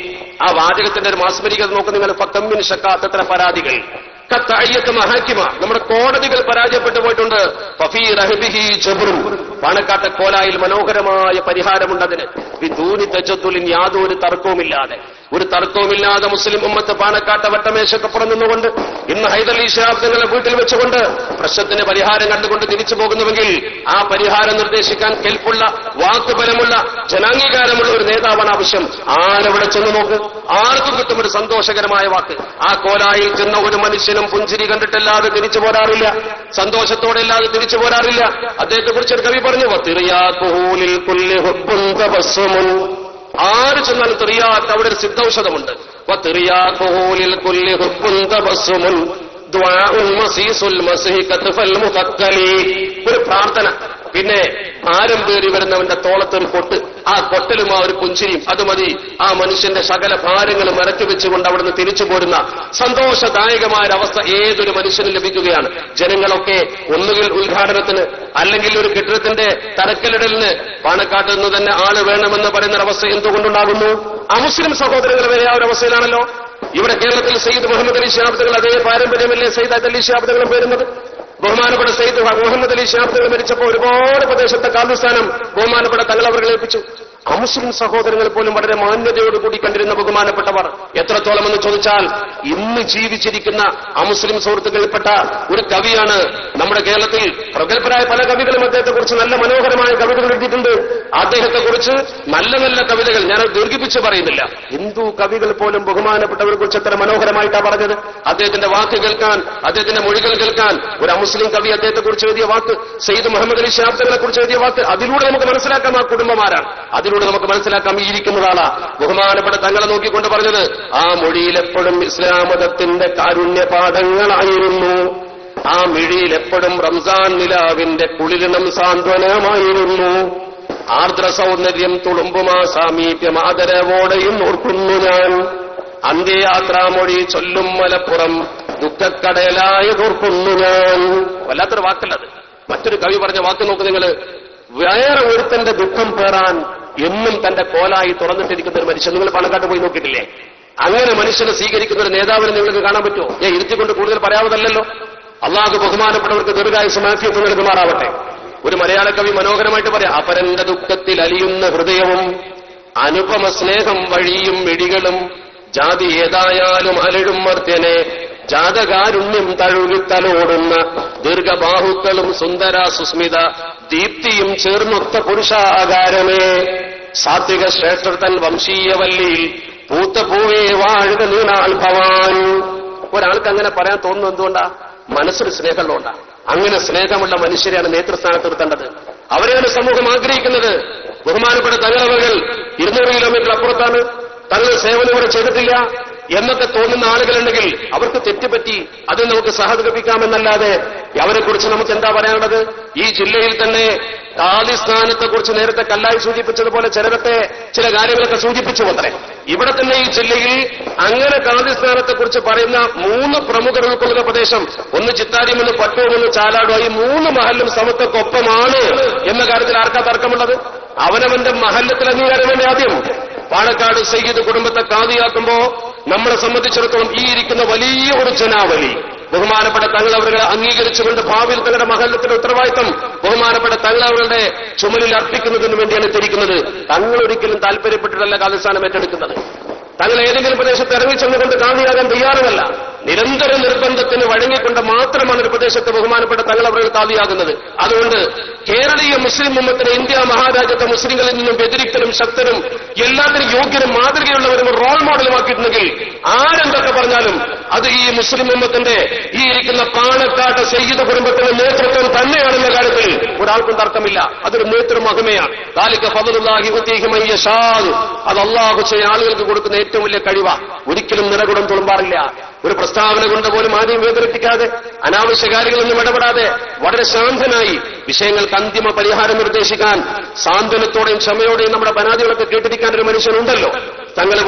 ആ വാചകത്തിന്റെ ഒരു മാസ്മരികത നോക്ക് നിങ്ങൾ. വക്കം മിൻ ശകാത്ത്, എത്ര പരാതികൾ. കത്തഅയ്യത്ത് മഹാകിമ, നമ്മുടെ കോടതികൾ പരാജയപ്പെട്ടു പോയിട്ടുണ്ട്. ഫഫീ റഹ്ബിഹി ജബ്റുൻ, പാണക്കാട്ടെ കോലായിൽ മനോഹരമായ പരിഹാരമുണ്ടതിന്. ബിദൂനി തജദ്ദുലിൻ, യാതൊരു തർക്കവുമില്ലാതെ. ഒരു തർക്കവുമില്ലാതെ മുസ്ലിം ഉമ്മത്ത് പാണക്കാട്ടെ വട്ടമേശക്കപ്പുറം നിന്നുകൊണ്ട് ഇന്ന് ഹൈദരലി ശിഹാബ് തങ്ങളെ വീട്ടിൽ വെച്ചുകൊണ്ട് പ്രശ്നത്തിന് പരിഹാരം കണ്ടുകൊണ്ട് തിരിച്ചു പോകുന്നുവെങ്കിൽ ആ പരിഹാരം നിർദ്ദേശിക്കാൻ കെൽപ്പുള്ള, വാക്കുബലമുള്ള, ജനാംഗീകാരമുള്ള ഒരു നേതാവാണ് ആവശ്യം. ആരവിടെ ചെന്ന് നോക്ക്, ആർക്കും കിട്ടും ഒരു സന്തോഷകരമായ വാക്ക്. ആ കോലായിൽ ചെന്ന ഒരു മനുഷ്യനും പുഞ്ചിരി കണ്ടിട്ടല്ലാതെ തിരിച്ചു പോരാറില്ല, സന്തോഷത്തോടെ അല്ലാതെ തിരിച്ചു പോരാറില്ല. അദ്ദേഹത്തെ കുറിച്ച് ഒരു കവി പറഞ്ഞു, ആര് ചെന്നാലും തെറിയാത്ത അവിടെ ഒരു സിദ്ധൌഷധമുണ്ട്. ഒരു പ്രാർത്ഥന, പിന്നെ ഭാരം പേറി വരുന്നവന്റെ തോളത്തൊരു കൊട്ട്, ആ കൊട്ടലും ആ ഒരു പുഞ്ചിരിയും അത് മതി ആ മനുഷ്യന്റെ സകല ഭാരങ്ങളും ഇറക്കി വെച്ചുകൊണ്ട് അവിടുന്ന് തിരിച്ചു പോരുന്ന സന്തോഷദായകമായ അവസ്ഥ ഏതൊരു മനുഷ്യനും ലഭിക്കുകയാണ്. ജനങ്ങളൊക്കെ ഒന്നുകിൽ ഉദ്ഘാടനത്തിന് അല്ലെങ്കിൽ ഒരു കെട്ടിടത്തിന്റെ തറക്കല്ലിടലിന് പാണക്കാട്ട് നിന്ന് തന്നെ ആള് വേണമെന്ന് പറയുന്ന അവസ്ഥ എന്തുകൊണ്ടുണ്ടാകുന്നു? അമുസ്ലിം സഹോദരങ്ങൾ വരെ ആ ഒരു അവസ്ഥയിലാണല്ലോ. ഇവിടെ കേരളത്തിൽ സയ്യിദ് മുഹമ്മദ് അലി ശിഹാബ് തങ്ങൾ അതേ പാരമ്പര്യമല്ലേ സയ്യിദ് അലി ശിഹാബ് തങ്ങളും പേരുന്നത്. ബഹുമാനപ്പെട്ട സയ്യിദ് മുഹമ്മദ് അലി ശിഹാബ് തങ്ങൾ മരിച്ചപ്പോൾ ഒരുപാട് പ്രദേശത്തെ കാലിസ്ഥാനം ബഹുമാനപ്പെട്ട തങ്ങൾ അവരെ ഏൽപ്പിച്ചു. അമുസ്ലിം സഹോദരങ്ങൾ പോലും വളരെ മാന്യതയോടുകൂടി കണ്ടിരുന്ന ബഹുമാനപ്പെട്ടവർ എത്രത്തോളം എന്ന് ചോദിച്ചാൽ ഇന്ന് ജീവിച്ചിരിക്കുന്ന അമുസ്ലിം സുഹൃത്തുക്കളിൽപ്പെട്ട ഒരു കവിയാണ് നമ്മുടെ കേരളത്തിൽ. പ്രഗത്ഭരായ പല കവികളും അദ്ദേഹത്തെക്കുറിച്ച് നല്ല മനോഹരമായ കവിതകൾ എഴുതിയിട്ടുണ്ട്. അദ്ദേഹത്തെക്കുറിച്ച് നല്ല നല്ല കവിതകൾ ഞാൻ ദീർഘിപ്പിച്ച് പറയുന്നില്ല. ഹിന്ദു കവികൾ പോലും ബഹുമാനപ്പെട്ടവരെ കുറിച്ച് എത്ര മനോഹരമായിട്ടാണ് പറഞ്ഞത്. അദ്ദേഹത്തിന്റെ വാക്ക് കേൾക്കാൻ, അദ്ദേഹത്തിന്റെ മൊഴികൾ കേൾക്കാൻ ഒരു അമുസ്ലിം കവി അദ്ദേഹത്തെക്കുറിച്ച് എഴുതിയ വാക്ക്, സയ്യിദ് മുഹമ്മദ് അലി ശിഹാബ് തങ്ങളെ കുറിച്ച് എഴുതിയ വാക്ക്, അതിലൂടെ നമുക്ക് മനസ്സിലാക്കാം ആ കുടുംബമാരാണ്. അതിലൂടെ നമുക്ക് മനസ്സിലാക്കാം ഈ ഇരിക്കുന്നതാണ് ബഹുമാനപ്പെട്ട തങ്ങളെ നോക്കിക്കൊണ്ട് പറഞ്ഞത്. ആ മൊഴിയിലെപ്പോഴും ഇസ്ലാം മതത്തിന്റെ കാരുണ്യ പാഠങ്ങളായിരുന്നു. ആ മിഴിയിലെപ്പോഴും റംസാൻ നിലാവിന്റെ കുളിരണം സാന്ത്വനമായിരുന്നു. ആർദ്ര സൗന്ദര്യം തുളുമ്പുമാ സാമീപ്യം ആദരവോടെയും ഓർക്കുന്നു ഞാൻ. അന്ത്യയാത്രാമൊഴി ചൊല്ലും മലപ്പുറം ദുഃഖക്കടലായതോർക്കുന്നു ഞാൻ. വല്ലാത്തൊരു വാക്കല്ലത്. മറ്റൊരു കവി പറഞ്ഞ വാക്ക് നോക്ക് നിങ്ങൾ. വേറെ ഒരുത്തന്റെ ദുഃഖം പേറാൻ എന്നും തന്റെ കോലായി തുറന്നിട്ടിരിക്കുന്ന ഒരു മനുഷ്യൻ നിങ്ങൾ പാണക്കാട്ട് പോയി നോക്കിയിട്ടില്ലേ? അങ്ങനെ മനുഷ്യനെ സ്വീകരിക്കുന്ന ഒരു നേതാവിനെ നിങ്ങൾക്ക് കാണാൻ പറ്റുമോ? ഞാൻ ഇരുത്തിക്കൊണ്ട് കൂടുതൽ പറയാവതല്ലോ. അള്ളാഹു ബഹുമാനപ്പെട്ടവർക്ക് ദീർഘായുസ്സും ആഫിയത്തും നൽകുമാറാവട്ടെ. ഒരു മലയാള കവി മനോഹരമായിട്ട് പറയാം, അപരന്റെ ദുഃഖത്തിൽ അലിയുന്ന ഹൃദയവും അനുപമ സ്നേഹം വഴിയും മിഴികളും ജാതി ഏതായാലും അലഴും മർത്യനെ ജാതകാരുണ്യം തഴുകിത്തലോടുന്ന ദീർഘബാഹുക്കളും സുന്ദര സുസ്മിത ദീപ്തിയും ചേർന്നൊത്ത പുരുഷാകാരമേ സാത്വിക ശ്രേഷ്ഠർ തൻ വംശീയവല്ലിയിൽ പൂത്ത പൂവേ വാഴുക നീണാൾ ഭവാൻ. ഒരാൾക്ക് അങ്ങനെ പറയാൻ തോന്നുന്നത് എന്തുകൊണ്ടാ? മനസ്സിന് സ്നേഹമുള്ളതുകൊണ്ടാ. അങ്ങനെ സ്നേഹമുള്ള മനുഷ്യരെയാണ് നേതൃസ്ഥാനത്ത് നിർത്തേണ്ടത്. അവരെയാണ് സമൂഹം ആഗ്രഹിക്കുന്നത്. ബഹുമാനപ്പെട്ട തങ്ങളവകൾ 200 കിലോമീറ്റർ അപ്പുറത്താണ്, തങ്ങൾ സേവനം ഇവിടെ ചെയ്തിട്ടില്ല എന്നൊക്കെ തോന്നുന്ന ആളുകളുണ്ടെങ്കിൽ അവർക്ക് തെറ്റുപറ്റി, അത് നമുക്ക് സഹകരിപ്പിക്കാമെന്നല്ലാതെ അവരെക്കുറിച്ച് നമുക്ക് എന്താ പറയാനുള്ളത്? ഈ ജില്ലയിൽ തന്നെ ഖാദി സ്ഥാനത്തെക്കുറിച്ച് നേരത്തെ കല്ലായി സൂചിപ്പിച്ചതുപോലെ ചില കാര്യങ്ങളൊക്കെ സൂചിപ്പിച്ചു അത്രേ. ഇവിടെ തന്നെ ഈ ജില്ലയിൽ അങ്ങനെ ഖാദി സ്ഥാനത്തെക്കുറിച്ച് പറയുന്ന 3 പ്രമുഖർ ഉൾക്കൊള്ളുന്ന പ്രദേശം, ഒന്ന് ചിത്താരിയും, ഒന്ന് പട്ടവും, ഒന്ന് ചാലാടും. ഈ 3 മഹല്ലും സമത്വക്കൊപ്പമാണ് എന്ന കാര്യത്തിൽ ആർക്കാ തർക്കമുള്ളത്? അവനവന്റെ മഹല്ലത്തിൽ അംഗീകാരം വേണ്ടി ആദ്യം. പാണക്കാട് സയ്യിദ് കുടുംബത്തെ ഖാദിയാക്കുമ്പോ നമ്മളെ സംബന്ധിച്ചിടത്തോളം ഈ ഇരിക്കുന്ന വലിയ ഒരു ജനാവലി ബഹുമാനപ്പെട്ട തങ്ങളവരുടെ അംഗീകരിച്ചുകൊണ്ട് ഭാവിയിൽ തങ്ങളുടെ മഹല്ലത്തിന്റെ ഉത്തരവാദിത്തം ബഹുമാനപ്പെട്ട തങ്ങളവരുടെ ചുമലിൽ അർപ്പിക്കുന്നതിന് വേണ്ടിയാണ് തിരിക്കുന്നത്. തങ്ങൾ ഒരിക്കലും താല്പര്യപ്പെട്ടിട്ടല്ല ഖാദിസ്ഥാനം ഏറ്റെടുക്കുന്നത്. തങ്ങൾ ഏതെങ്കിലും പ്രദേശത്ത് ഇറങ്ങിച്ചെന്നുകൊണ്ട് ഖാദിയാകാൻ തയ്യാറുമല്ല. നിരന്തര നിർബന്ധത്തിന് വഴങ്ങിക്കൊണ്ട് മാത്രമാണ് ഒരു പ്രദേശത്ത് ബഹുമാനപ്പെട്ട തങ്ങളവர்கள் ഖാദിയാകുന്നത്. അതുകൊണ്ട് കേരളീയ മുസ്ലിം ഉമ്മത്തിനെ ഇന്ത്യ മഹാരാജ്യത്തെ മുസ്ലിങ്ങളിൽ നിന്നും വ്യതിരിക്തനും ശക്തനും എല്ലാത്തിനും യോഗ്യനും മാതൃകയുള്ളവരും റോൾ മോഡലുമാക്കിയിട്ടുണ്ടെങ്കിൽ ആരെന്തൊക്കെ പറഞ്ഞാലും അത് ഈ മുസ്ലിം ഉമ്മത്തിന്റെ ഈ ഇരിക്കുന്ന പാണക്കാട്ട് സയ്യിദ് കുടുംബത്തിന്റെ നേതൃത്വം തന്നെയാണെന്ന കാര്യത്തിൽ ഒരാൾക്കും തർക്കമില്ല. അതൊരു നേതൃമഹിമയാണ്. ദാലിക ഫദ്ലുല്ലാഹി യുതീഹി മൻ യശാ. അത് അല്ലാഹു ചെയ്യ ആളുകൾക്ക് കൊടുക്കുന്ന ഏറ്റവും വലിയ കഴിവാ. ഒരിക്കലും നിറകുടം തുളുമ്പാറില്ല. ഒരു പ്രസ്താവന കൊണ്ട് പോലും ആദ്യം വേദനിപ്പിക്കാതെ, അനാവശ്യ കാര്യങ്ങളൊന്നും ഇടപെടാതെ വളരെ ശാന്തനായി വിഷയങ്ങൾക്ക് അന്തിമ പരിഹാരം നിർദ്ദേശിക്കാൻ സാന്ത്വനത്തോടെയും ക്ഷമയോടെയും നമ്മുടെ പരാതികളൊക്കെ കേട്ടിരിക്കാൻ ഒരു മനുഷ്യനുണ്ടല്ലോ. തങ്ങൾ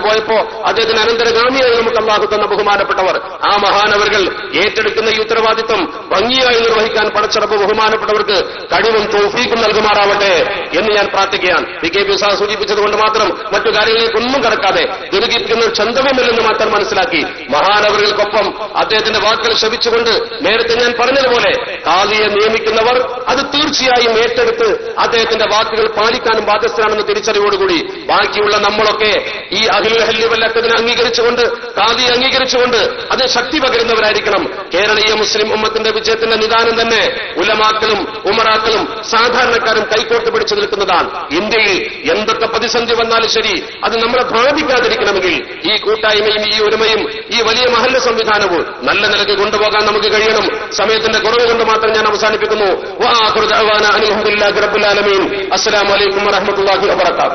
പോയപ്പോ അദ്ദേഹത്തിന് അനന്തരഗാമിയായി നമുക്ക് അല്ലാഹു തന്ന ബഹുമാനപ്പെട്ടവർ, ആ മഹാനവറുകൾ ഏറ്റെടുക്കുന്ന ഈ ഉത്തരവാദിത്വം ഭംഗിയായി നിർവഹിക്കാൻ പടച്ചറപ്പ് ബഹുമാനപ്പെട്ടവർക്ക് കഴിവും തൗഫീഖും നൽകുമാറാവട്ടെ എന്ന് ഞാൻ പ്രാർത്ഥിക്കുകയാണ്. PKP ഉസ്താദ് സൂചിപ്പിച്ചതുകൊണ്ട് മാത്രം മറ്റു കാര്യങ്ങളിലേക്കൊന്നും കടക്കാതെ ദീർഘിപ്പിക്കുന്ന ക്ഷന്തവുമില്ലെന്ന് മാത്രം മനസ്സിലാക്കി മഹാനവറുകൾക്കൊപ്പം അദ്ദേഹത്തിന്റെ വാക്കുകൾ ശ്രവിച്ചുകൊണ്ട് നേരത്തെ ഞാൻ പറഞ്ഞതുപോലെ ഖാദിയെ നിയമിക്കുന്നവർ അത് തീർച്ചയായും ഏറ്റെടുത്ത് അദ്ദേഹത്തിന്റെ വാക്കുകൾ പാലിക്കാനും ബാധ്യസ്ഥരാണെന്ന തിരിച്ചറിവോടുകൂടി ബാക്കിയുള്ള നമ്മളൊക്കെ ഈ അഹ്ലുൽ ഹല്ല് വൽ അഖദിനെ അംഗീകരിച്ചുകൊണ്ട്, ഖാദിയെ അംഗീകരിച്ചുകൊണ്ട് അത് ശക്തി പകരുന്നവരായിരിക്കണം. കേരളീയ മുസ്ലിം ഉമ്മത്തിന്റെ വിജയത്തിന്റെ നിദാനം തന്നെ ഉലമാക്കളും ഉമറാക്കളും സാധാരണക്കാരും കൈകോർത്ത് പിടിച്ചു നിൽക്കുന്നതാണ്. ഇന്ത്യയിൽ എന്തൊക്കെ പ്രതിസന്ധി വന്നാലും ശരി, അത് നമ്മളെ ബാധിക്കാതിരിക്കണമെങ്കിൽ ഈ കൂട്ടായ്മയും ഈ ഒരുമയും ഈ വലിയ മഹല്ല് സംവിധാനവും നല്ല നിലയ്ക്ക് കൊണ്ടുപോകാൻ നമുക്ക് കഴിയണം. സമയത്തിന്റെ കുറവ് കൊണ്ട് മാത്രം ഞാൻ അവസാനിപ്പിക്കുന്നു. വആഖിറു ദഅവാനാ അൽഹംദുലില്ലാഹി റബ്ബിൽ ആലമീൻ. അസ്സലാമു അലൈക്കും വറഹ്മത്തുള്ളാഹി വബറകാതുഹു.